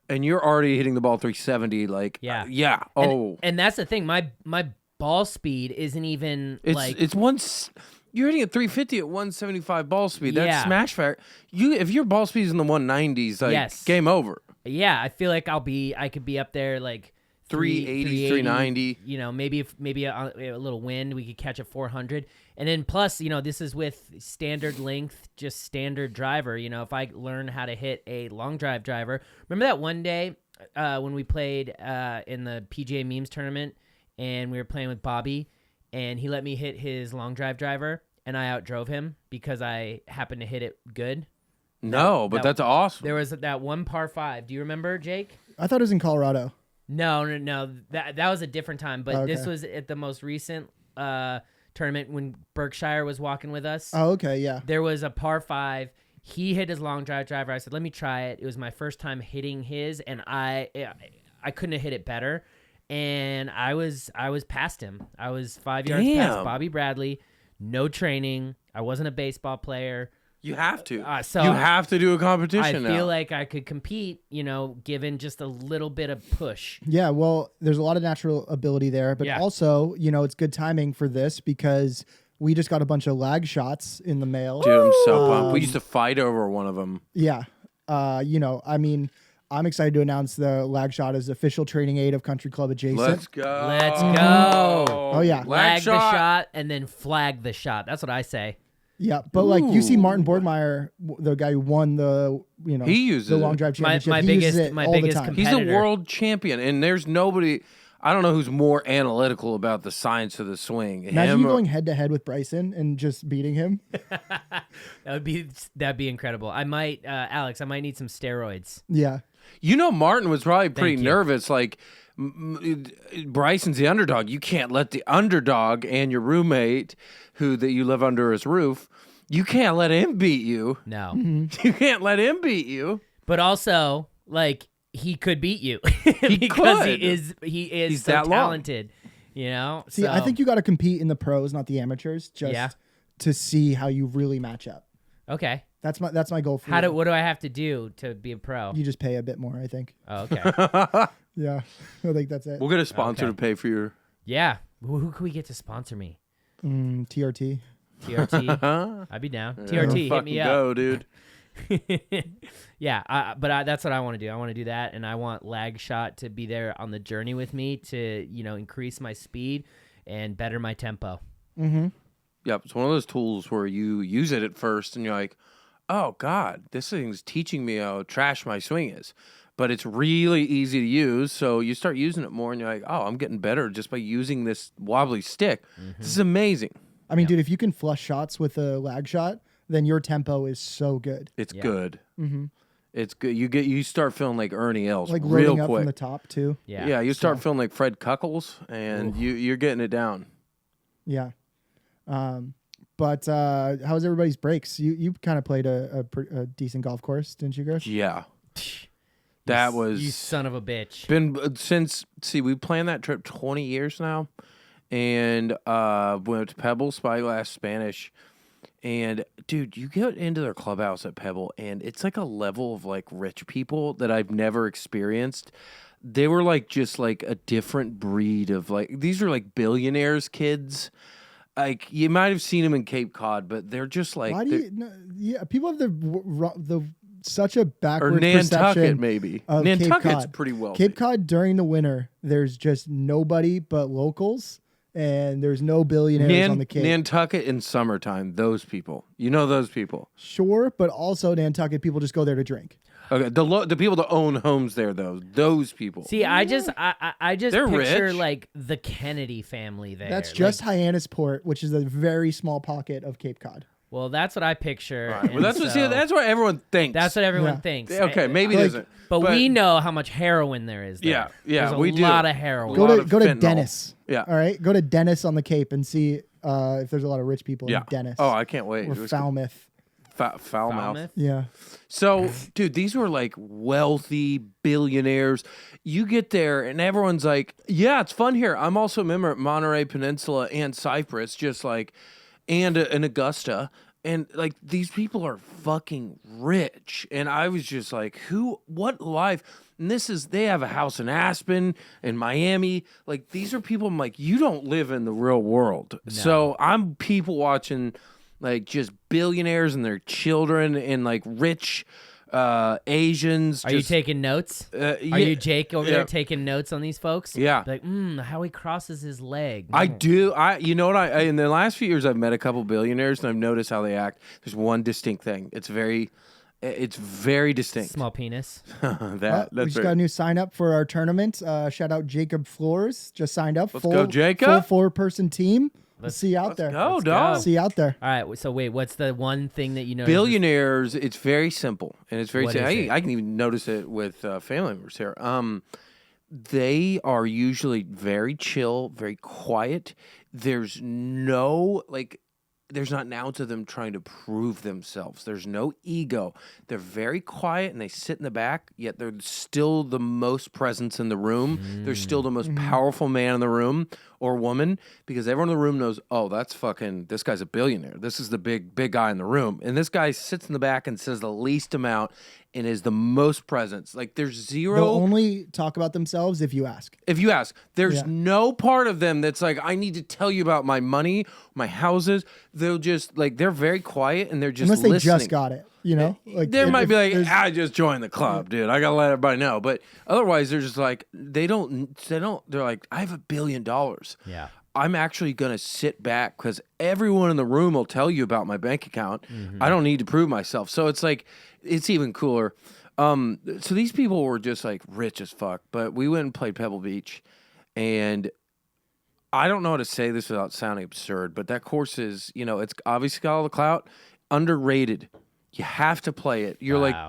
Speaker 1: and you're already hitting the ball 370, like yeah. Oh,
Speaker 3: and that's the thing. My ball speed isn't even
Speaker 1: you're hitting at 350 at 175 ball speed. That's
Speaker 3: Yeah.
Speaker 1: smash factor. If your ball speed is in the 190s, like
Speaker 3: Yes.
Speaker 1: game over.
Speaker 3: Yeah, I feel like I could be up there like
Speaker 1: 380, 390.
Speaker 3: You know, maybe a little wind, we could catch a 400. And then plus, you know, this is with standard length, just standard driver. You know, if I learn how to hit a long driver. Remember that one day when we played in the PGA Memes tournament and we were playing with Bobby and he let me hit his long driver and I outdrove him because I happened to hit it good?
Speaker 1: No, but that's awesome.
Speaker 3: There was that one par 5. Do you remember, Jake?
Speaker 2: I thought it was in Colorado.
Speaker 3: No. That was a different time, but
Speaker 2: Okay.
Speaker 3: this was at the most recent tournament when Berkshire was walking with us.
Speaker 2: Oh, okay, yeah.
Speaker 3: There was a par 5. He hit his long driver. I said, "Let me try it." It was my first time hitting his, and I couldn't have hit it better. And I was past him. I was 5 yards past Bobby Bradley. No training. I wasn't a baseball player.
Speaker 1: You have to.
Speaker 3: So
Speaker 1: you have to do a competition
Speaker 3: I
Speaker 1: now.
Speaker 3: feel like I could compete, you know, given just a little bit of push.
Speaker 2: Yeah, well, there's a lot of natural ability there, but
Speaker 3: Yeah.
Speaker 2: also, you know, it's good timing for this because we just got a bunch of lag shots in the mail.
Speaker 1: Dude, I'm so pumped. We used to fight over one of them.
Speaker 2: Yeah. You know, I mean, I'm excited to announce the lag shot is official training aid of Country Club Adjacent.
Speaker 1: Let's go.
Speaker 3: Let's go.
Speaker 2: Oh, yeah.
Speaker 3: Flag the shot and then flag the shot. That's what I say.
Speaker 2: Yeah, but like you see
Speaker 1: Ooh.
Speaker 2: Martin Borgmeyer, the guy who won the, you know,
Speaker 1: He uses
Speaker 2: the
Speaker 1: it.
Speaker 2: long drive championship.
Speaker 3: my
Speaker 2: he uses
Speaker 3: biggest-
Speaker 2: it
Speaker 3: my
Speaker 2: all the
Speaker 3: biggest
Speaker 2: time.
Speaker 1: He's a
Speaker 3: competitor.
Speaker 1: world champion, and there's nobody. I don't know who's more analytical about the science of the swing.
Speaker 2: Imagine
Speaker 1: him
Speaker 2: you
Speaker 1: or-
Speaker 2: going head to head with Bryson and just beating him.
Speaker 3: That'd be incredible. I might, Alex. I might need some steroids.
Speaker 2: Yeah.
Speaker 1: You know, Martin was probably pretty
Speaker 3: you.
Speaker 1: nervous. Like, Bryson's the underdog. You can't let the underdog and your roommate, that you live under his roof, you can't let him beat you.
Speaker 3: No,
Speaker 1: You can't let him beat you.
Speaker 3: but also like he could beat you because
Speaker 1: could.
Speaker 3: he is
Speaker 1: He's
Speaker 3: so
Speaker 1: that long.
Speaker 3: talented. You know.
Speaker 2: See, I think you got to compete in the pros, not the amateurs, just
Speaker 3: Yeah.
Speaker 2: to see how you really match up.
Speaker 3: Okay.
Speaker 2: That's my goal for
Speaker 3: What
Speaker 2: you.
Speaker 3: do I have to do to be a pro?
Speaker 2: You just pay a bit more, I think.
Speaker 3: Oh, okay.
Speaker 2: Yeah, I think that's it.
Speaker 1: We'll get a sponsor
Speaker 3: Okay.
Speaker 1: to pay for your.
Speaker 3: Yeah. Who can we get to sponsor me?
Speaker 2: TRT.
Speaker 3: TRT. I'd be down. TRT, hit
Speaker 1: Fucking
Speaker 3: me up.
Speaker 1: go, dude.
Speaker 3: Yeah, but that's what I want to do. I want to do that, and I want Lag Shot to be there on the journey with me to, you know, increase my speed and better my tempo.
Speaker 2: Mm-hmm.
Speaker 1: Yep, it's one of those tools where you use it at first and you're like, oh, God, this thing's teaching me how trash my swing is. But it's really easy to use, so you start using it more and you're like, oh, I'm getting better just by using this wobbly stick. This is amazing.
Speaker 2: I mean, dude, if you can flush shots with a lag shot, then your tempo is so good.
Speaker 1: It's
Speaker 3: Yeah.
Speaker 1: good.
Speaker 2: Mm-hmm.
Speaker 1: It's good. You start feeling like Ernie Els
Speaker 2: Like
Speaker 1: real
Speaker 2: loading up
Speaker 1: quick.
Speaker 2: from the top too.
Speaker 3: Yeah.
Speaker 1: You start
Speaker 2: So-
Speaker 1: feeling like Fred Cuckles, and you're getting it down.
Speaker 2: Yeah. But how's everybody's breaks? You kind of played a decent golf course, didn't you, Griff?
Speaker 1: Yeah. That was
Speaker 3: You son of a bitch.
Speaker 1: been since we planned that trip 20 years now, and went to Pebble, Spyglass, Spanish, and dude, you get into their clubhouse at Pebble, and it's like a level of like rich people that I've never experienced. They were like just like a different breed of like these are like billionaires' kids. Like you might have seen them in Cape Cod, but they're just like
Speaker 2: Why do you? No, yeah, people have the such a
Speaker 1: or
Speaker 2: backward
Speaker 1: Nantucket
Speaker 2: perception.
Speaker 1: maybe.
Speaker 2: of Cape
Speaker 1: Nantucket's
Speaker 2: Cod.
Speaker 1: pretty wealthy.
Speaker 2: Cape Cod during the winter, there's just nobody but locals, and there's no billionaires on the Cape.
Speaker 1: Nantucket in summertime, those people. You know those people.
Speaker 2: Sure, but also Nantucket people just go there to drink.
Speaker 1: Okay, the people that own homes there though, those people.
Speaker 3: See, I just
Speaker 1: They're
Speaker 3: picture
Speaker 1: rich.
Speaker 3: like the Kennedy family there.
Speaker 2: That's
Speaker 3: Like,
Speaker 2: just Hyannisport, which is a very small pocket of Cape Cod.
Speaker 3: well, that's what I picture.
Speaker 1: All right, well,
Speaker 3: and
Speaker 1: that's what
Speaker 3: so-
Speaker 1: that's what everyone thinks.
Speaker 3: That's what everyone
Speaker 2: Yeah.
Speaker 3: thinks.
Speaker 1: Okay, maybe it
Speaker 2: Like-
Speaker 1: isn't.
Speaker 3: But we know how much heroin there is there.
Speaker 1: Yeah, yeah,
Speaker 3: There's a
Speaker 1: we do.
Speaker 3: lot of heroin.
Speaker 1: Go- lot of
Speaker 2: Go to
Speaker 1: fentanyl.
Speaker 2: Dennis.
Speaker 1: Yeah.
Speaker 2: All right, go to Dennis on the Cape and see if there's a lot of rich people
Speaker 1: Yeah.
Speaker 2: in Dennis.
Speaker 1: Oh, I can't wait.
Speaker 2: or
Speaker 1: It was
Speaker 2: Falmouth.
Speaker 1: Foulmouth.
Speaker 2: Yeah.
Speaker 1: So, dude, these were like wealthy billionaires. You get there and everyone's like, yeah, it's fun here. I'm also a member at Monterey Peninsula and Cyprus, just like, and in Augusta. And like, these people are fucking rich. And I was just like, what life? And they have a house in Aspen, in Miami. Like, these are people, I'm like, you don't live in the real world.
Speaker 3: No.
Speaker 1: So I'm people watching like just billionaires and their children and like rich Asians.
Speaker 3: Are you taking notes? Are you Jake over there taking notes on these folks?
Speaker 1: Yeah.
Speaker 3: Like, how he crosses his leg.
Speaker 1: I do. You know what? In the last few years, I've met a couple billionaires and I've noticed how they act. There's one distinct thing. It's very distinct.
Speaker 3: Small penis.
Speaker 2: We just got a new sign up for our tournament. Shout out Jacob Flores. Just signed up.
Speaker 1: Let's go, Jacob.
Speaker 2: Full 4-person team. Let's see you out there.
Speaker 1: Go, dog.
Speaker 2: See you out there.
Speaker 3: All right. So wait, what's the one thing that you know?
Speaker 1: Billionaires, it's very simple. And it's very
Speaker 3: What
Speaker 1: simple.
Speaker 3: is it?
Speaker 1: I can even notice it with family members here. They are usually very chill, very quiet. There's not an ounce of them trying to prove themselves. There's no ego. They're very quiet and they sit in the back, yet they're still the most presence in the room. They're still the most powerful man in the room or woman because everyone in the room knows, oh, this guy's a billionaire. This is the big guy in the room. And this guy sits in the back and says the least amount and is the most presence. Like there's zero.
Speaker 2: They'll only talk about themselves if you ask.
Speaker 1: There's no part of them that's like, I need to tell you about my money, my houses. They'll just they're very quiet and they're just
Speaker 2: Unless they
Speaker 1: listening.
Speaker 2: just got it, you know? Like
Speaker 1: There might be like,
Speaker 2: there's-
Speaker 1: I just joined the club, dude. I gotta let everybody know. But otherwise, they're just like, they're like, I have $1 billion.
Speaker 3: Yeah.
Speaker 1: I'm actually gonna sit back because everyone in the room will tell you about my bank account. I don't need to prove myself. So it's like, it's even cooler. So these people were just like rich as fuck. But we went and played Pebble Beach, and I don't know how to say this without sounding absurd, but that course is, it's obviously got all the clout, underrated. You have to play it. You're
Speaker 3: Wow.
Speaker 1: like,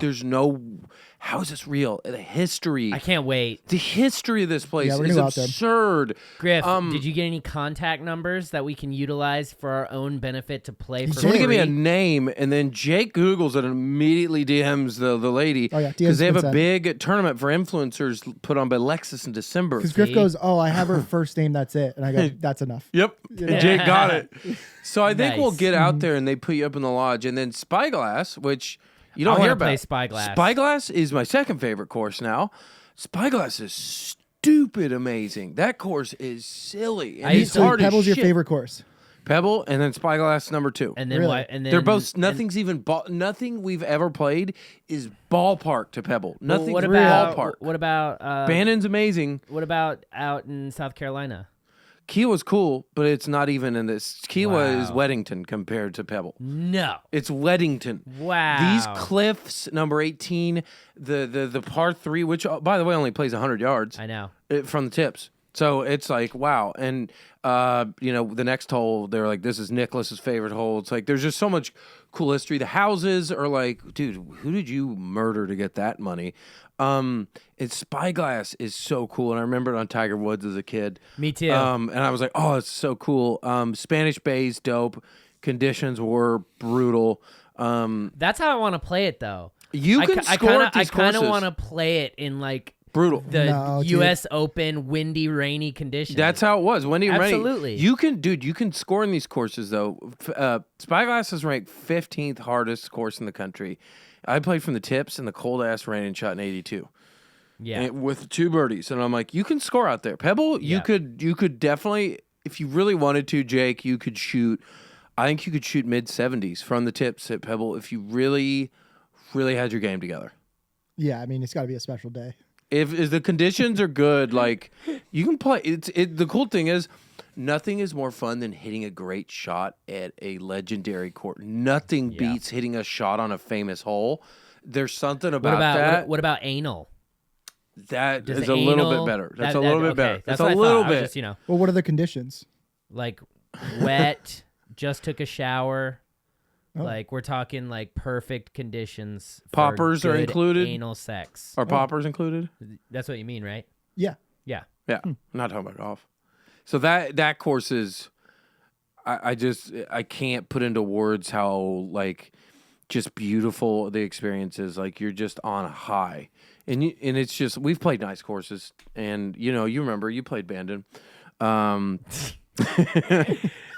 Speaker 1: how is this real? The history.
Speaker 3: I can't wait.
Speaker 1: The history of this place
Speaker 2: Yeah, we're
Speaker 1: is
Speaker 2: gonna go out there.
Speaker 1: absurd.
Speaker 3: Griff, did you get any contact numbers that we can utilize for our own benefit to play for
Speaker 1: Someone
Speaker 3: free?
Speaker 1: give me a name, and then Jake Googles it and immediately DMs the lady.
Speaker 2: Oh, yeah,
Speaker 1: Because they have a
Speaker 2: consent.
Speaker 1: big tournament for influencers put on by Lexus in December.
Speaker 2: Because Griff
Speaker 3: See?
Speaker 2: goes, oh, I have her first name. That's it. And I go, that's enough.
Speaker 1: Yep. And Jake got it. So I think we'll
Speaker 3: Nice.
Speaker 1: get out there and they put you up in the lodge. And then Spyglass, which you don't
Speaker 3: I wanna
Speaker 1: hear about.
Speaker 3: play Spyglass.
Speaker 1: Spyglass is my second favorite course now. Spyglass is stupid amazing. That course is silly. And
Speaker 3: I
Speaker 1: it's
Speaker 3: used to-
Speaker 2: So
Speaker 1: hard as
Speaker 2: Pebble's your
Speaker 1: shit.
Speaker 2: favorite course.
Speaker 1: Pebble and then Spyglass number 2.
Speaker 3: And then
Speaker 2: Really?
Speaker 3: what? And then
Speaker 1: They're both nothing's even nothing we've ever played is ballpark to Pebble. Nothing's
Speaker 3: What about
Speaker 1: ballpark.
Speaker 3: what about
Speaker 1: Bannon's amazing.
Speaker 3: what about out in South Carolina?
Speaker 1: Kiowa's cool, but it's not even in this. Kiowa is
Speaker 3: Wow.
Speaker 1: Weddington compared to Pebble.
Speaker 3: No.
Speaker 1: It's Weddington.
Speaker 3: Wow.
Speaker 1: These cliffs, number 18, the par 3, which by the way only plays 100 yards
Speaker 3: I know.
Speaker 1: from the tips. So it's like wow, and the next hole they're like, this is Nicholas's favorite hole. It's like there's just so much cool history. The houses are like, dude, who did you murder to get that money? It's Spyglass is so cool, and I remember it on Tiger Woods as a kid.
Speaker 3: Me too.
Speaker 1: And I was like, oh, it's so cool. Spanish Bay's dope. Conditions were brutal.
Speaker 3: That's how I want to play it though.
Speaker 1: You can score at
Speaker 3: I
Speaker 1: these
Speaker 3: kind of
Speaker 1: courses.
Speaker 3: want to play it in like
Speaker 1: Brutal.
Speaker 3: the
Speaker 2: No, dude.
Speaker 3: U.S. Open, windy, rainy conditions.
Speaker 1: That's how it was. Wendy and Rainey.
Speaker 3: Absolutely.
Speaker 1: You can score in these courses though. Spyglass is ranked 15th hardest course in the country. I played from the tips and the cold ass rain and shot in 82.
Speaker 3: yeah.
Speaker 1: And with 2 birdies, and I'm like, you can score out there. Pebble, you
Speaker 3: Yeah.
Speaker 1: could definitely, if you really wanted to, Jake, you could shoot. I think you could shoot mid 70s from the tips at Pebble if you really, really had your game together.
Speaker 2: Yeah, I mean, it's got to be a special day.
Speaker 1: If the conditions are good, like you can play. The cool thing is, nothing is more fun than hitting a great shot at a legendary court. Nothing beats hitting a shot on a famous hole. There's something about that.
Speaker 3: What about anal?
Speaker 1: That
Speaker 3: Does
Speaker 1: is a little bit
Speaker 3: anal-
Speaker 1: better. That's
Speaker 3: that-
Speaker 1: a little
Speaker 3: that-
Speaker 1: bit better.
Speaker 3: okay,
Speaker 1: That's
Speaker 3: what
Speaker 1: a
Speaker 3: I
Speaker 1: little
Speaker 3: thought. I was
Speaker 1: bit.
Speaker 3: just,
Speaker 2: Well, what are the conditions?
Speaker 3: like wet, just took a shower.
Speaker 2: Oh.
Speaker 3: Like we're talking like perfect conditions. For
Speaker 1: Poppers are
Speaker 3: good
Speaker 1: included?
Speaker 3: Anal sex.
Speaker 1: Are poppers included?
Speaker 3: That's what you mean, right?
Speaker 2: Yeah.
Speaker 3: Yeah.
Speaker 1: Yeah, I'm not talking about golf. So that course is, I can't put into words how like just beautiful. The experience is like you're just on a high, and it's just we've played nice courses, and you remember you played Bandon.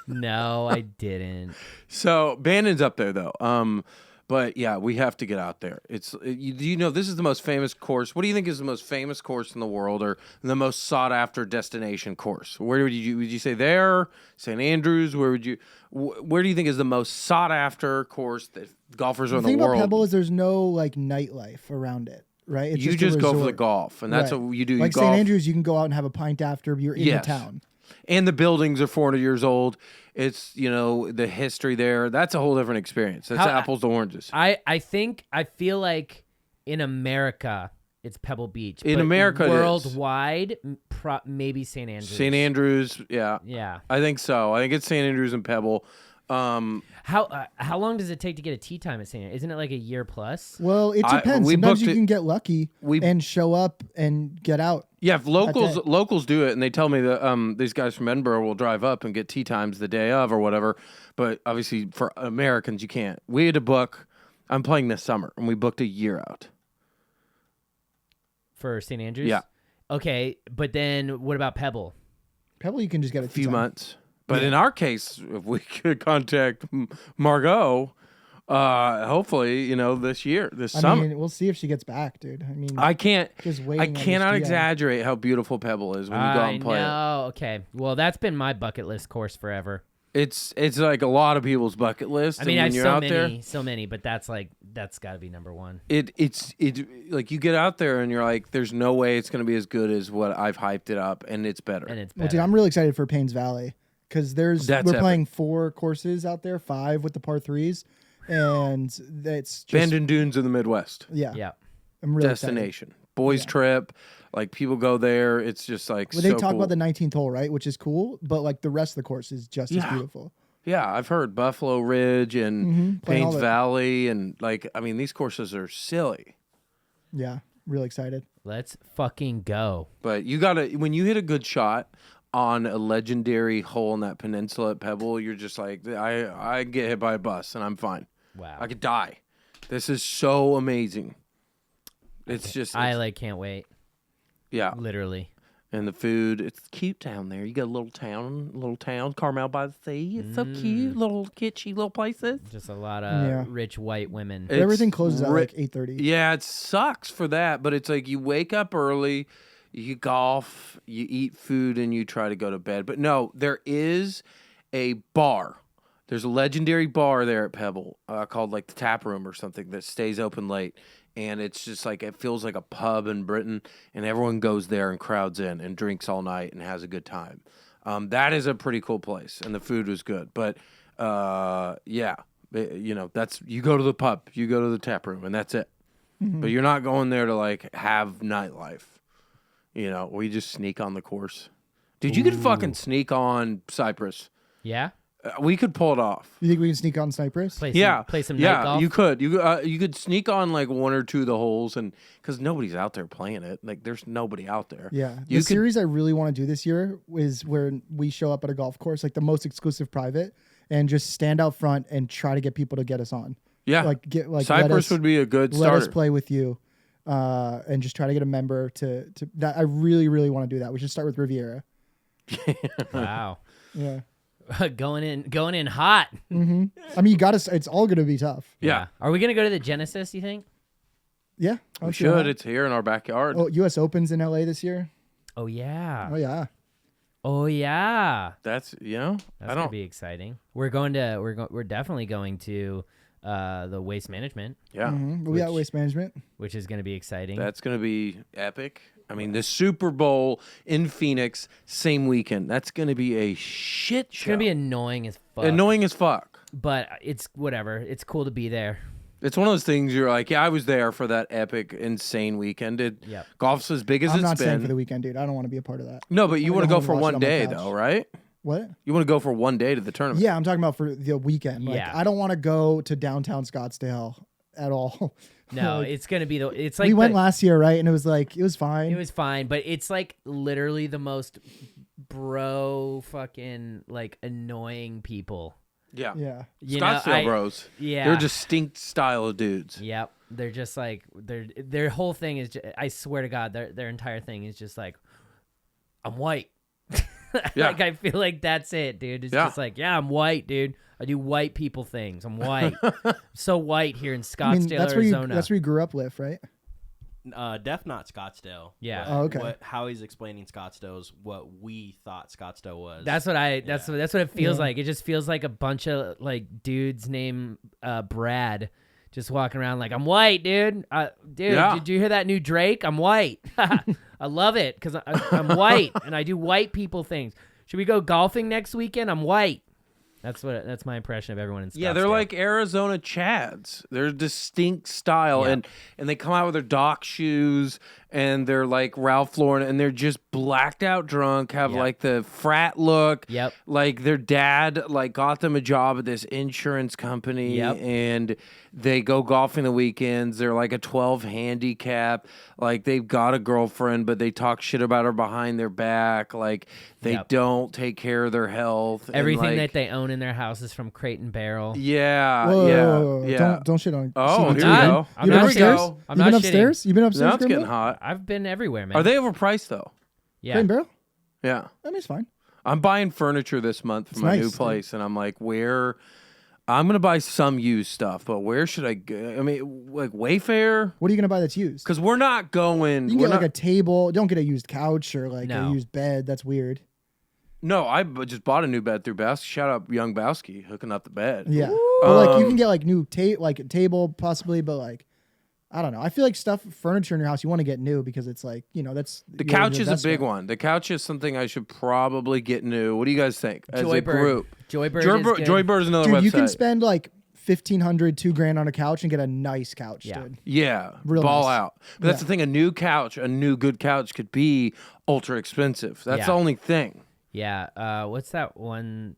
Speaker 3: No, I didn't.
Speaker 1: So Bandon's up there though. But yeah, we have to get out there. This is the most famous course. What do you think is the most famous course in the world, or the most sought after destination course? Where would you say there? St. Andrews? Where do you think is the most sought after course that golfers in the
Speaker 2: thing
Speaker 1: world?
Speaker 2: about Pebble is there's no like nightlife around it, right? It's
Speaker 1: you
Speaker 2: a
Speaker 1: just go for the
Speaker 2: resort.
Speaker 1: golf, and that's
Speaker 2: Right.
Speaker 1: what you do.
Speaker 2: Like
Speaker 1: you golf.
Speaker 2: St. Andrews, you can go out and have a pint after you're in
Speaker 1: Yes.
Speaker 2: the town.
Speaker 1: And the buildings are 400 years old. It's, the history there. That's a whole different experience. That's apples to oranges.
Speaker 3: I feel like in America it's Pebble Beach.
Speaker 1: In
Speaker 3: but
Speaker 1: America, it is.
Speaker 3: worldwide, maybe St. Andrews.
Speaker 1: St. Andrews, yeah.
Speaker 3: Yeah.
Speaker 1: I think so. I think it's St. Andrews and Pebble.
Speaker 3: How long does it take to get a tee time at St. Andrews? Isn't it like a year plus?
Speaker 2: Well, it depends.
Speaker 1: we
Speaker 2: Sometimes
Speaker 1: booked
Speaker 2: you
Speaker 1: it-
Speaker 2: can get lucky and show up and get out.
Speaker 1: Yeah, if
Speaker 2: That's it.
Speaker 1: locals do it, and they tell me that these guys from Edinburgh will drive up and get tee times the day of or whatever. But obviously, for Americans, you can't. We had to book. I'm playing this summer, and we booked a year out.
Speaker 3: For St. Andrews?
Speaker 1: Yeah.
Speaker 3: Okay, but then what about Pebble?
Speaker 2: Pebble, you can just get a
Speaker 1: A few
Speaker 2: time.
Speaker 1: months. But in our case, if we could contact Margot, hopefully, this
Speaker 2: I
Speaker 1: summer.
Speaker 2: mean, we'll see if she gets back, dude. I mean,
Speaker 1: I can't.
Speaker 2: just waiting
Speaker 1: I
Speaker 2: on this
Speaker 1: cannot
Speaker 2: GM.
Speaker 1: exaggerate how beautiful Pebble is when you go out and play it.
Speaker 3: No, okay. Well, that's been my bucket list course forever.
Speaker 1: It's like a lot of people's bucket list.
Speaker 3: I mean,
Speaker 1: and
Speaker 3: I
Speaker 1: when
Speaker 3: have
Speaker 1: you're
Speaker 3: so
Speaker 1: out
Speaker 3: many,
Speaker 1: there,
Speaker 3: so many, but that's got to be number one.
Speaker 1: it's like you get out there and you're like, there's no way it's going to be as good as what I've hyped it up, and it's better.
Speaker 3: And it's
Speaker 2: Well,
Speaker 3: better.
Speaker 2: dude, I'm really excited for Paynes Valley because
Speaker 1: That's
Speaker 2: we're
Speaker 1: epic.
Speaker 2: playing 4 courses out there, 5 with the par 3s, and it's just
Speaker 1: Bandon Dunes in the Midwest
Speaker 3: yeah.
Speaker 2: I'm really excited.
Speaker 1: destination, boys trip. Like people go there. It's just like
Speaker 2: Well,
Speaker 1: so
Speaker 2: they talk
Speaker 1: cool.
Speaker 2: about the 19th hole, right, which is cool, but like the rest of the course is just as
Speaker 1: Yeah.
Speaker 2: beautiful.
Speaker 1: Yeah, I've heard Buffalo Ridge and
Speaker 2: Playing all
Speaker 1: Paynes
Speaker 2: the-
Speaker 1: Valley, and these courses are silly.
Speaker 2: Yeah, really excited.
Speaker 3: Let's fucking go.
Speaker 1: But you gotta when you hit a good shot on a legendary hole in that peninsula at Pebble, you're just like, I get hit by a bus and I'm fine.
Speaker 3: Wow.
Speaker 1: I could die. This is so amazing. It's just
Speaker 3: can't wait.
Speaker 1: yeah,
Speaker 3: Literally.
Speaker 1: and the food. It's cute down there. You got a little town, Carmel by the Sea. It's so cute, little kitschy little places.
Speaker 3: Just a lot of
Speaker 2: Yeah.
Speaker 3: rich white women.
Speaker 2: But everything
Speaker 1: It's
Speaker 2: closes at
Speaker 1: ri-
Speaker 2: like 8:30.
Speaker 1: Yeah, it sucks for that, but it's like you wake up early, you golf, you eat food, and you try to go to bed. But no, there is a bar. There's a legendary bar there at Pebble called like the Tap Room or something that stays open late. And it's just like it feels like a pub in Britain, and everyone goes there and crowds in and drinks all night and has a good time. That is a pretty cool place, and the food was good. But that's you go to the pub, you go to the tap room, and that's it. But you're not going there to like have nightlife. We just sneak on the course. Dude, you could fucking sneak on Cypress.
Speaker 3: Yeah?
Speaker 1: We could pull it off.
Speaker 2: You think we can sneak on Cypress?
Speaker 3: Play some
Speaker 1: yeah,
Speaker 3: night golf?
Speaker 1: you could. You could sneak on like 1 or 2 of the holes, and because nobody's out there playing it, like there's nobody out there.
Speaker 2: Yeah.
Speaker 1: You
Speaker 2: The
Speaker 1: could-
Speaker 2: series I really want to do this year is where we show up at a golf course, like the most exclusive private, and just stand out front and try to get people to get us on.
Speaker 1: Yeah,
Speaker 2: Let
Speaker 1: Cypress
Speaker 2: us,
Speaker 1: would be a good
Speaker 2: let us
Speaker 1: starter.
Speaker 2: play with you, and just try to get a member to that. I really, really want to do that. We should start with Riviera.
Speaker 3: Wow.
Speaker 2: Yeah.
Speaker 3: going in hot.
Speaker 2: I mean, you got to. It's all going to be tough.
Speaker 1: Yeah.
Speaker 3: Are we going to go to the Genesis, you think?
Speaker 2: Yeah. I
Speaker 1: We
Speaker 2: would say why
Speaker 1: should.
Speaker 2: not.
Speaker 1: It's here in our backyard.
Speaker 2: Oh, U.S. Opens in L.A. this year.
Speaker 3: Oh, yeah.
Speaker 2: Oh yeah.
Speaker 3: Oh, yeah.
Speaker 1: That's
Speaker 3: That's
Speaker 1: I
Speaker 3: going
Speaker 1: don't.
Speaker 3: to be exciting. We're definitely going to the Waste Management,
Speaker 1: Yeah,
Speaker 2: We got Waste Management.
Speaker 3: which is going to be exciting.
Speaker 1: that's gonna be epic. I mean, the Super Bowl in Phoenix, same weekend. That's gonna be a shit
Speaker 3: It's
Speaker 1: show.
Speaker 3: going to be annoying as fuck.
Speaker 1: annoying as fuck.
Speaker 3: But it's whatever. It's cool to be there.
Speaker 1: It's one of those things you're like, yeah, I was there for that epic, insane weekend.
Speaker 3: Yep.
Speaker 1: Golf's as big as
Speaker 2: I'm
Speaker 1: it's
Speaker 2: not staying
Speaker 1: been.
Speaker 2: for the weekend, dude. I don't want to be a part of that.
Speaker 1: No, but you
Speaker 2: I'm
Speaker 1: want to
Speaker 2: gonna
Speaker 1: go
Speaker 2: go
Speaker 1: for
Speaker 2: home and
Speaker 1: one
Speaker 2: watch it on my
Speaker 1: day,
Speaker 2: couch.
Speaker 1: though, right?
Speaker 2: What?
Speaker 1: You want to go for one day to the tournament.
Speaker 2: Yeah, I'm talking about for the weekend. Like,
Speaker 3: Yeah.
Speaker 2: I don't want to go to downtown Scottsdale at all.
Speaker 3: No,
Speaker 2: Like,
Speaker 3: it's going to be it's like
Speaker 2: we went
Speaker 3: the-
Speaker 2: last year, right? And it was fine.
Speaker 3: It was fine, but it's like literally the most bro fucking like annoying people.
Speaker 1: Yeah.
Speaker 2: Yeah.
Speaker 3: You know,
Speaker 1: Scottsdale bros.
Speaker 3: Yeah.
Speaker 1: They're a distinct style of dudes.
Speaker 3: Yep. They're just like their whole thing is. I swear to God, their entire thing is just like, I'm white.
Speaker 1: Yeah.
Speaker 3: Like I feel like that's it, dude. It's just like, yeah, I'm white, dude. I do white people things. I'm white. I'm so white here in Scottsdale, Arizona.
Speaker 2: That's where you grew up, Liff, right?
Speaker 5: Def not Scottsdale.
Speaker 3: Yeah.
Speaker 2: Oh, okay.
Speaker 5: How he's explaining Scottsdale is what we thought Scottsdale was.
Speaker 3: That's what it feels like. It just feels like a bunch of like dudes named Brad just walking around like, I'm white, dude. Did you hear that new Drake? I'm white. I love it because I'm white and I do white people things. Should we go golfing next weekend? I'm white. That's my impression of everyone in Scottsdale.
Speaker 1: Yeah, they're like Arizona Chads. They're a distinct style, and they come out with their Doc shoes, and they're like Ralph Lauren, and they're just blacked out drunk, have like the frat look.
Speaker 3: Yep.
Speaker 1: Like their dad like got them a job at this insurance company, and they go golfing the weekends. They're like a 12 handicap. Like they've got a girlfriend, but they talk shit about her behind their back. Like they don't take care of their health.
Speaker 3: Everything
Speaker 1: and,
Speaker 3: that they own in their house is from Crate and Barrel.
Speaker 1: Yeah,
Speaker 2: Whoa,
Speaker 1: yeah.
Speaker 2: Don't shit on.
Speaker 1: Oh,
Speaker 2: CBT,
Speaker 1: here we
Speaker 2: man.
Speaker 1: go.
Speaker 3: I'm
Speaker 2: You
Speaker 3: not
Speaker 2: been upstairs?
Speaker 3: shitting. I'm
Speaker 2: You
Speaker 3: not
Speaker 2: been upstairs? You been upstairs?
Speaker 1: Now it's getting
Speaker 2: Grimble?
Speaker 1: hot.
Speaker 3: I've been everywhere, man.
Speaker 1: Are they overpriced though?
Speaker 3: Yeah.
Speaker 2: Crate and Barrel?
Speaker 1: Yeah.
Speaker 2: I mean, it's fine.
Speaker 1: I'm buying furniture this month for
Speaker 2: It's
Speaker 1: my
Speaker 2: nice,
Speaker 1: new
Speaker 2: dude.
Speaker 1: place, and I'm like, where? I'm gonna buy some used stuff, but where should I go? I mean, like Wayfair,
Speaker 2: What are you gonna buy that's used?
Speaker 1: because we're not going.
Speaker 2: You can
Speaker 1: we're
Speaker 2: get like
Speaker 1: not-
Speaker 2: a table. Don't get a used couch or like
Speaker 3: No.
Speaker 2: a used bed. That's weird.
Speaker 1: No, I just bought a new bed through Bowski. Shout out Young Bowski hooking up the bed.
Speaker 2: Yeah, but like you
Speaker 1: Um,
Speaker 2: can get like new like a table possibly, but like I don't know. I feel like furniture in your house you want to get new because it's like that's
Speaker 1: The
Speaker 2: your
Speaker 1: couch is a
Speaker 2: investment.
Speaker 1: big one. The couch is something I should probably get new. What do you guys think? As a
Speaker 3: Joybird.
Speaker 1: group,
Speaker 3: Joybird is good.
Speaker 1: Joybird is another
Speaker 2: Dude,
Speaker 1: website.
Speaker 2: you can spend like $1,500, $2,000 on a couch and get a nice couch,
Speaker 3: Yeah.
Speaker 2: dude.
Speaker 1: Yeah,
Speaker 2: Real
Speaker 1: ball
Speaker 2: nice.
Speaker 1: out. But that's the thing. A new good couch could be ultra expensive. That's
Speaker 3: Yeah.
Speaker 1: the only thing.
Speaker 3: Yeah. What's that one?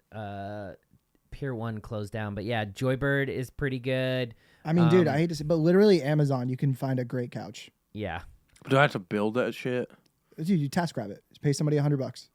Speaker 3: Pier 1 closed down, but yeah, Joybird is pretty good.
Speaker 2: I mean, dude, I hate to say, but literally Amazon, you can find a great couch.
Speaker 3: Yeah.
Speaker 1: Do I have to build that shit?
Speaker 2: Dude, you task grab it. Just pay somebody $100.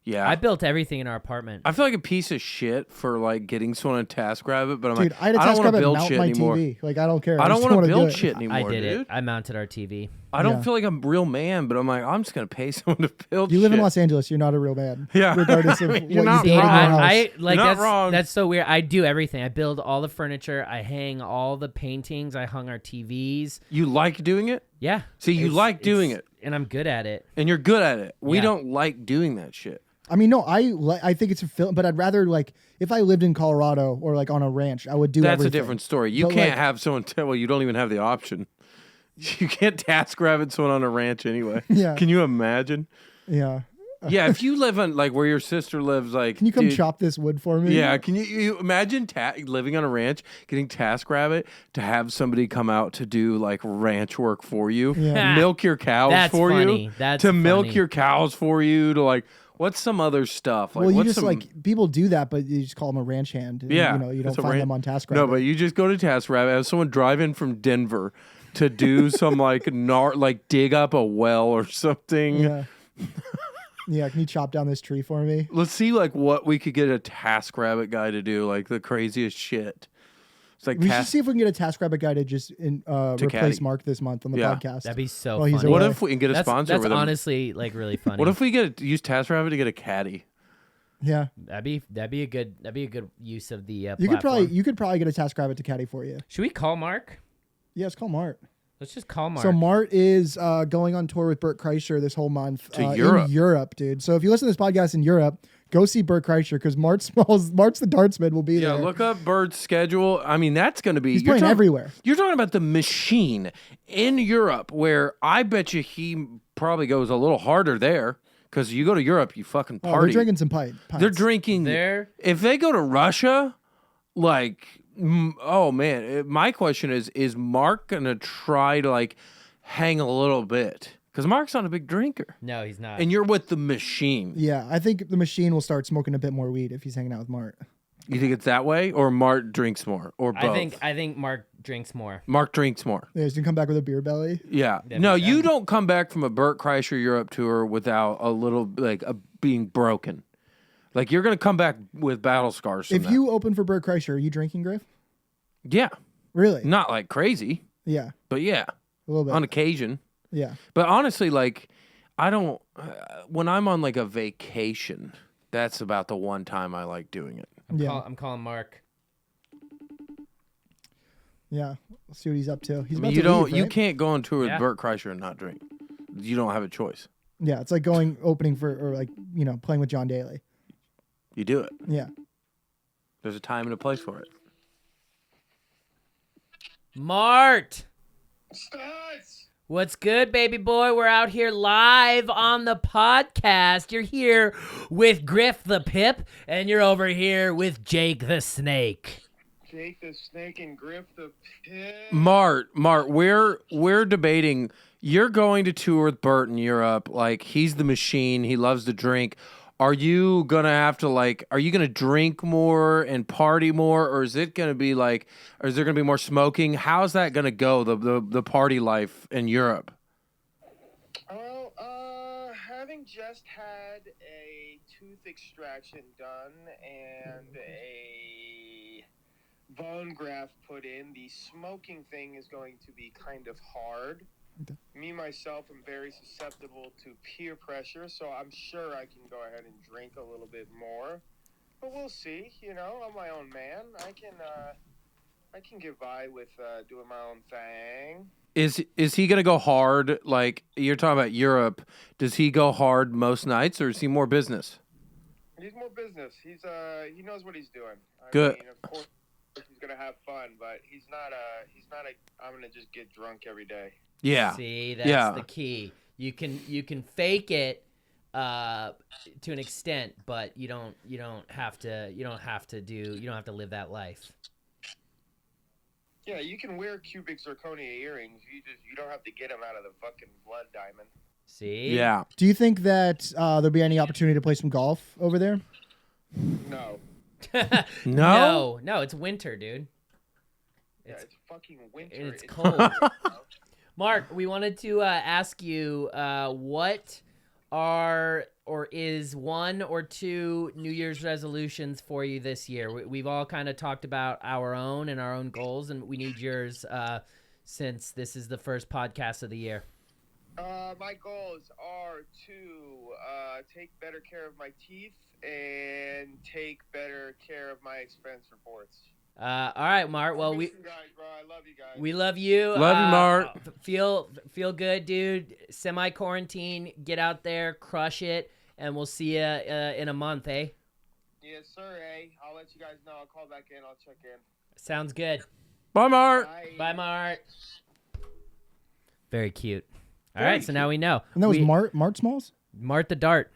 Speaker 1: Yeah.
Speaker 3: I built everything in our apartment.
Speaker 1: I feel like a piece of shit for like getting someone to task grab it, but I'm
Speaker 2: Dude,
Speaker 1: like,
Speaker 2: I had to
Speaker 1: I don't
Speaker 2: task
Speaker 1: want
Speaker 2: grab
Speaker 1: to
Speaker 2: it,
Speaker 1: build
Speaker 2: mount
Speaker 1: shit
Speaker 2: my
Speaker 1: anymore.
Speaker 2: TV. Like, I don't care.
Speaker 1: I don't
Speaker 2: just
Speaker 1: want to
Speaker 2: do
Speaker 1: build
Speaker 2: it.
Speaker 1: shit anymore,
Speaker 3: I did
Speaker 1: dude.
Speaker 3: it. I mounted our TV.
Speaker 1: I don't
Speaker 2: Yeah.
Speaker 1: feel like I'm a real man, but I'm like, I'm just gonna pay someone to build.
Speaker 2: You live in
Speaker 1: shit.
Speaker 2: Los Angeles. You're not a real man.
Speaker 1: Yeah.
Speaker 2: Regardless of
Speaker 1: I
Speaker 2: what
Speaker 1: mean,
Speaker 2: you
Speaker 1: you're
Speaker 2: do
Speaker 1: not
Speaker 2: in your
Speaker 1: wrong.
Speaker 2: house.
Speaker 3: I like
Speaker 1: You're not
Speaker 3: that's
Speaker 1: wrong.
Speaker 3: that's so weird. I do everything. I build all the furniture. I hang all the paintings. I hung our TVs.
Speaker 1: You like doing it,
Speaker 3: Yeah.
Speaker 1: See, you like doing it.
Speaker 3: and I'm good at it.
Speaker 1: and you're good at it. We
Speaker 3: Yeah.
Speaker 1: don't like doing that shit.
Speaker 2: I mean, no, I think it's a film, but I'd rather like if I lived in Colorado or like on a ranch, I would do
Speaker 1: That's
Speaker 2: everything.
Speaker 1: a different story. You
Speaker 2: But,
Speaker 1: can't
Speaker 2: like-
Speaker 1: have someone tell. Well, you don't even have the option. You can't task grab someone on a ranch anyway.
Speaker 2: Yeah.
Speaker 1: Can you imagine?
Speaker 2: Yeah.
Speaker 1: Yeah, if you live on like where your sister lives, like,
Speaker 2: Can you come
Speaker 1: dude,
Speaker 2: chop this wood for me?
Speaker 1: Yeah, can you imagine living on a ranch, getting TaskRabbit to have somebody come out to do like ranch work for you,
Speaker 2: Yeah.
Speaker 1: milk your cows
Speaker 3: That's
Speaker 1: for
Speaker 3: funny.
Speaker 1: you,
Speaker 3: That's
Speaker 1: to milk
Speaker 3: funny.
Speaker 1: your cows for you, to like what's some other stuff? Like,
Speaker 2: Well, you
Speaker 1: what's
Speaker 2: just
Speaker 1: some,
Speaker 2: like people do that, but you just call them a ranch hand. and,
Speaker 1: yeah,
Speaker 2: you don't
Speaker 1: it's a
Speaker 2: find
Speaker 1: ran-
Speaker 2: them on task.
Speaker 1: No, but you just go to TaskRabbit, have someone drive in from Denver to do some like like dig up a well or something.
Speaker 2: yeah, yeah. Can you chop down this tree for me?
Speaker 1: Let's see like what we could get a TaskRabbit guy to do, like the craziest shit. It's like
Speaker 2: We should see if we can get a TaskRabbit guy to just replace
Speaker 1: caddy.
Speaker 2: Mark this month on the
Speaker 1: Yeah.
Speaker 2: podcast.
Speaker 3: That'd be so
Speaker 2: Well, he's
Speaker 3: funny.
Speaker 2: a-
Speaker 1: what
Speaker 2: away.
Speaker 1: if we can get a sponsor
Speaker 3: That's
Speaker 1: with him?
Speaker 3: honestly like really funny.
Speaker 1: What if we use TaskRabbit to get a caddy?
Speaker 2: Yeah,
Speaker 3: that'd be a good use of the
Speaker 2: you
Speaker 3: platform.
Speaker 2: could probably get a TaskRabbit to caddy for you.
Speaker 3: Should we call Mark?
Speaker 2: Yeah, it's called Mart.
Speaker 3: Let's just call Mark.
Speaker 2: So Mart is going on tour with Bert Kreischer this whole month
Speaker 1: To Europe.
Speaker 2: in Europe, dude. So if you listen to this podcast in Europe, go see Bert Kreischer because Mart's the dartsman will be
Speaker 1: Yeah,
Speaker 2: there.
Speaker 1: look up Bird's schedule. I mean, that's going to be.
Speaker 2: He's
Speaker 1: you're
Speaker 2: playing
Speaker 1: talking-
Speaker 2: everywhere.
Speaker 1: You're talking about the machine in Europe, where I bet you he probably goes a little harder there. Because you go to Europe, you fucking
Speaker 2: Oh,
Speaker 1: party.
Speaker 2: they're drinking some pints.
Speaker 1: They're drinking.
Speaker 3: There.
Speaker 1: If they go to Russia, like, oh man, my question is Mark gonna try to like hang a little bit? Because Mark's not a big drinker,
Speaker 3: No, he's not.
Speaker 1: and you're with the machine.
Speaker 2: Yeah, I think the machine will start smoking a bit more weed if he's hanging out with Mart.
Speaker 1: You think it's that way, or Mark drinks more, or both?
Speaker 3: I think Mark drinks more.
Speaker 1: Mark drinks more.
Speaker 2: Yeah, he's gonna come back with a beer belly.
Speaker 1: Yeah. No, you don't come back from a Bert Kreischer Europe tour without a little like being broken. Like you're gonna come back with battle scars. From
Speaker 2: If
Speaker 1: that.
Speaker 2: you open for Bert Kreischer, are you drinking, Griff?
Speaker 1: yeah,
Speaker 2: Really?
Speaker 1: not like crazy,
Speaker 2: Yeah,
Speaker 1: but yeah,
Speaker 2: a little bit.
Speaker 1: on occasion.
Speaker 2: Yeah.
Speaker 1: But honestly, like I don't. When I'm on like a vacation, that's about the one time I like doing it.
Speaker 3: I'm calling Mark.
Speaker 2: Yeah. Let's see what he's up to. He's
Speaker 1: I
Speaker 2: about
Speaker 1: mean,
Speaker 2: to
Speaker 1: you don't.
Speaker 2: leave,
Speaker 1: You
Speaker 2: right?
Speaker 1: can't go on tour with
Speaker 3: Yeah.
Speaker 1: Bert Kreischer and not drink. You don't have a choice.
Speaker 2: Yeah, it's like going opening for or like playing with John Daly.
Speaker 1: You do it.
Speaker 2: Yeah.
Speaker 1: There's a time and a place for it.
Speaker 3: Mart,
Speaker 6: Stots!
Speaker 3: what's good, baby boy? We're out here live on the podcast. You're here with Griff the Pip, and you're over here with Jake the Snake.
Speaker 6: Jake the Snake and Griff the Pig.
Speaker 1: Mart, we're debating. You're going to tour with Bert in Europe. Like he's the machine. He loves to drink. Are you gonna have to are you gonna drink more and party more, or is it gonna be or is there gonna be more smoking? How's that gonna go? The party life in Europe.
Speaker 6: Well, having just had a tooth extraction done and a bone graft put in, the smoking thing is going to be kind of hard. Me, myself, am very susceptible to peer pressure, so I'm sure I can go ahead and drink a little bit more. But we'll see. I'm my own man. I can get by with doing my own thing.
Speaker 1: Is he gonna go hard? Like you're talking about Europe. Does he go hard most nights, or is he more business?
Speaker 6: He's more business. He knows what he's doing.
Speaker 1: Good.
Speaker 6: I mean, of course, he's gonna have fun, but he's not a. I'm gonna just get drunk every day.
Speaker 1: Yeah.
Speaker 3: See, that's
Speaker 1: Yeah.
Speaker 3: the key. You can fake it to an extent, but you don't have to live that life.
Speaker 6: Yeah, you can wear cubic zirconia earrings. You don't have to get them out of the fucking blood diamond.
Speaker 3: See?
Speaker 1: Yeah.
Speaker 2: Do you think that there'll be any opportunity to play some golf over there?
Speaker 6: No.
Speaker 1: No?
Speaker 3: No, it's winter, dude.
Speaker 6: Yeah, it's fucking winter.
Speaker 3: and it's cold.
Speaker 6: cold.
Speaker 3: Mark, we wanted to ask you what are or is one or two New Year's resolutions for you this year? We've all kind of talked about our own and our own goals, and we need yours since this is the first podcast of the year.
Speaker 6: My goals are to take better care of my teeth and take better care of my expense reports.
Speaker 3: All right, Mark. Well,
Speaker 6: I miss you guys, bro. I love you guys.
Speaker 3: we love you.
Speaker 1: Love you, Mark.
Speaker 3: Feel good, dude. Semi-quarantine. Get out there, crush it, and we'll see you in a month, eh?
Speaker 6: Yes, sir. Hey, I'll let you guys know. I'll call back in. I'll check in.
Speaker 3: Sounds good.
Speaker 1: Bye, Mart.
Speaker 6: Bye.
Speaker 3: Bye, Mart. Very cute. All
Speaker 1: Very
Speaker 3: right, so now we know.
Speaker 2: And that was Mart Smalls?
Speaker 3: Mart the Dart.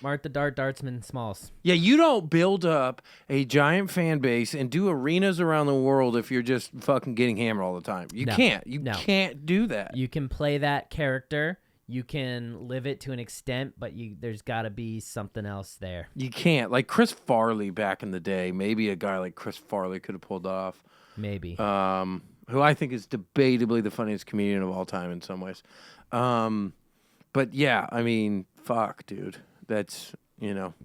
Speaker 3: Mart the Dart, Dartsman Smalls.
Speaker 1: Yeah, you don't build up a giant fan base and do arenas around the world if you're just fucking getting hammered all the time. You
Speaker 3: No.
Speaker 1: can't. You
Speaker 3: No.
Speaker 1: can't do that.
Speaker 3: You can play that character. You can live it to an extent, but there's got to be something else there.
Speaker 1: You can't. Like Chris Farley back in the day, maybe a guy like Chris Farley could have pulled off.
Speaker 3: Maybe.
Speaker 1: Who I think is debatably the funniest comedian of all time in some ways. But yeah, I mean, fuck, dude. That's,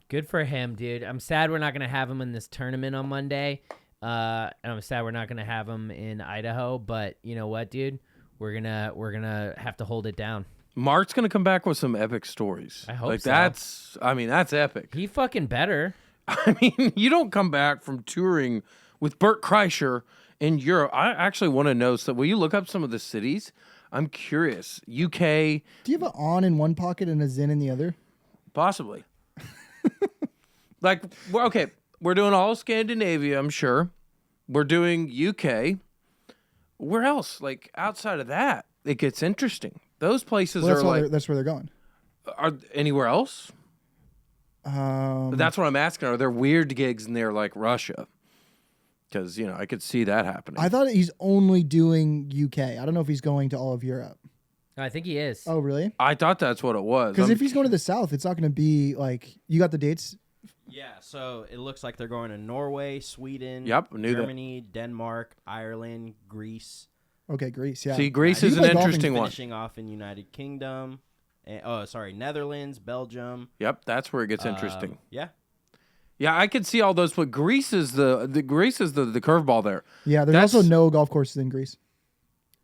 Speaker 3: Good for him, dude. I'm sad we're not going to have him in this tournament on Monday. And I'm sad we're not going to have him in Idaho, but you know what, dude? We're going to have to hold it down.
Speaker 1: Mark's going to come back with some epic stories.
Speaker 3: I hope
Speaker 1: like
Speaker 3: so.
Speaker 1: that's epic.
Speaker 3: He fucking better.
Speaker 1: I mean, you don't come back from touring with Bert Kreischer in Europe. I actually want to know. So, will you look up some of the cities? I'm curious. UK,
Speaker 2: Do you have an on in one pocket and a zin in the other?
Speaker 1: possibly. We're doing all Scandinavia, I'm sure. We're doing UK. Where else? Like outside of that, it gets interesting. Those places
Speaker 2: Well,
Speaker 1: are
Speaker 2: that's where they're going.
Speaker 1: are anywhere else? That's what I'm asking. Are there weird gigs in there like Russia? Because, I could see that happening.
Speaker 2: I thought he's only doing UK. I don't know if he's going to all of Europe.
Speaker 3: I think he is.
Speaker 2: Oh, really?
Speaker 1: I thought that's what it was.
Speaker 2: Because if he's going to the South, it's not going to be like, you got the dates?
Speaker 5: Yeah, so it looks like they're going to Norway, Sweden,
Speaker 1: Yep, I knew that.
Speaker 5: Germany, Denmark, Ireland, Greece.
Speaker 2: Okay, Greece, yeah.
Speaker 1: See, Greece
Speaker 2: Yeah,
Speaker 1: is
Speaker 2: you
Speaker 1: an
Speaker 2: play golf in
Speaker 1: interesting one.
Speaker 5: Finishing off in United Kingdom. Netherlands, Belgium.
Speaker 1: Yep, that's where it gets interesting.
Speaker 5: Yeah.
Speaker 1: Yeah, I could see all those, but Greece is the curveball there.
Speaker 2: Yeah, there's
Speaker 1: That's-
Speaker 2: also no golf courses in Greece.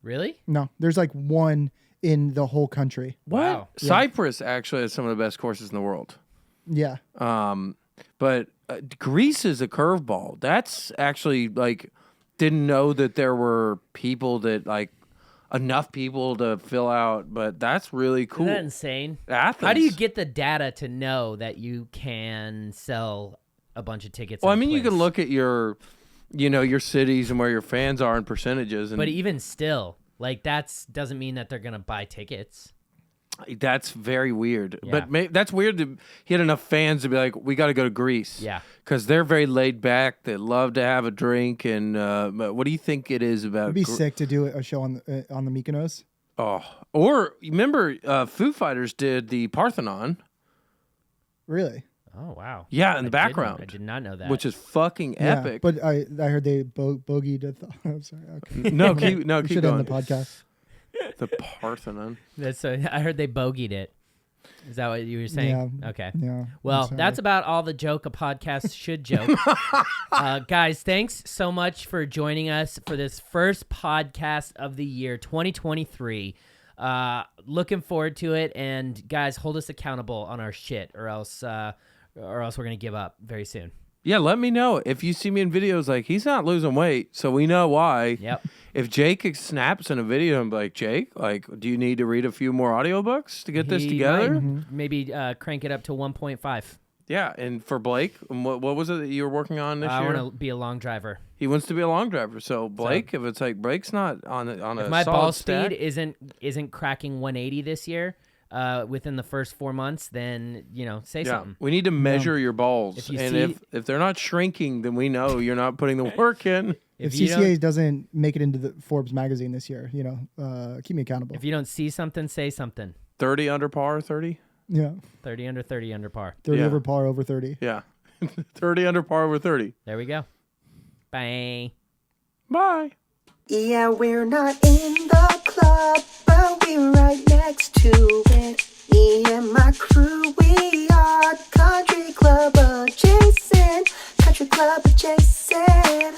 Speaker 3: Really?
Speaker 2: No, there's like one in the whole country.
Speaker 3: Wow.
Speaker 1: Cyprus actually has some of the best courses in the world.
Speaker 2: Yeah.
Speaker 1: But Greece is a curveball. That's actually like, didn't know that there were people that like enough people to fill out, but that's really cool.
Speaker 3: Isn't that insane?
Speaker 1: Athens.
Speaker 3: How do you get the data to know that you can sell a bunch of tickets?
Speaker 1: Well, I
Speaker 3: in a
Speaker 1: mean, you can
Speaker 3: place?
Speaker 1: look at your cities and where your fans are and percentages, and
Speaker 3: But even still, like doesn't mean that they're gonna buy tickets.
Speaker 1: that's very weird.
Speaker 3: Yeah.
Speaker 1: But that's weird to hit enough fans to be like, we got to go to Greece.
Speaker 3: Yeah.
Speaker 1: Because they're very laid back. They love to have a drink. And but what do you think it is about?
Speaker 2: It'd be sick to do a show on the Mykonos.
Speaker 1: Oh, or remember, Foo Fighters did the Parthenon.
Speaker 2: Really?
Speaker 3: Oh wow.
Speaker 1: Yeah, in the background.
Speaker 3: I did not know that.
Speaker 1: Which is fucking
Speaker 2: Yeah,
Speaker 1: epic.
Speaker 2: but I heard they bogeyed. I'm sorry. Okay.
Speaker 1: No, keep
Speaker 2: We
Speaker 1: keep
Speaker 2: should end
Speaker 1: going.
Speaker 2: the podcast.
Speaker 1: The Parthenon.
Speaker 3: That's I heard they bogeyed it. Is that what you were saying?
Speaker 2: Yeah.
Speaker 3: Okay.
Speaker 2: Yeah.
Speaker 3: Well,
Speaker 2: I'm sorry.
Speaker 3: that's about all the joke a podcast should joke. Guys, thanks so much for joining us for this first podcast of the year 2023. Looking forward to it, and guys, hold us accountable on our shit, or else we're gonna give up very soon.
Speaker 1: Yeah, let me know if you see me in videos like he's not losing weight, so we know why.
Speaker 3: Yep.
Speaker 1: If Jake snaps in a video and be like, Jake, like, do you need to read a few more audiobooks to get this
Speaker 3: He
Speaker 1: together?
Speaker 3: might maybe crank it up to 1.5.
Speaker 1: Yeah, and for Blake, what was it that you were working on this
Speaker 3: I
Speaker 1: year?
Speaker 3: want to be a long driver.
Speaker 1: He wants to be a long driver. So Blake, if it's like Blake's not on a
Speaker 3: If my
Speaker 1: solid
Speaker 3: ball
Speaker 1: stack,
Speaker 3: speed isn't cracking 180 this year, within the first 4 months, then say something.
Speaker 1: we need to measure your balls,
Speaker 3: If you
Speaker 1: and
Speaker 3: see-
Speaker 1: if they're not shrinking, then we know you're not putting the work in.
Speaker 2: If
Speaker 3: you don't-
Speaker 2: CCA doesn't make it into the Forbes magazine this year, keep me accountable.
Speaker 3: If you don't see something, say something.
Speaker 1: 30 under par, 30.
Speaker 2: Yeah.
Speaker 3: 30 under 30 under par.
Speaker 2: 30
Speaker 1: Yeah.
Speaker 2: over par over 30.
Speaker 1: Yeah, 30 under par over 30.
Speaker 3: There we go. Bye.
Speaker 1: Bye.
Speaker 4: Yeah, we're not in the club, but we're right next to it. Me and my crew, we are country club adjacent. Country club adjacent.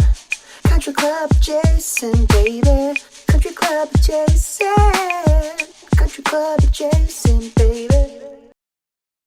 Speaker 4: Country club adjacent, baby. Country club adjacent. Country club adjacent, baby.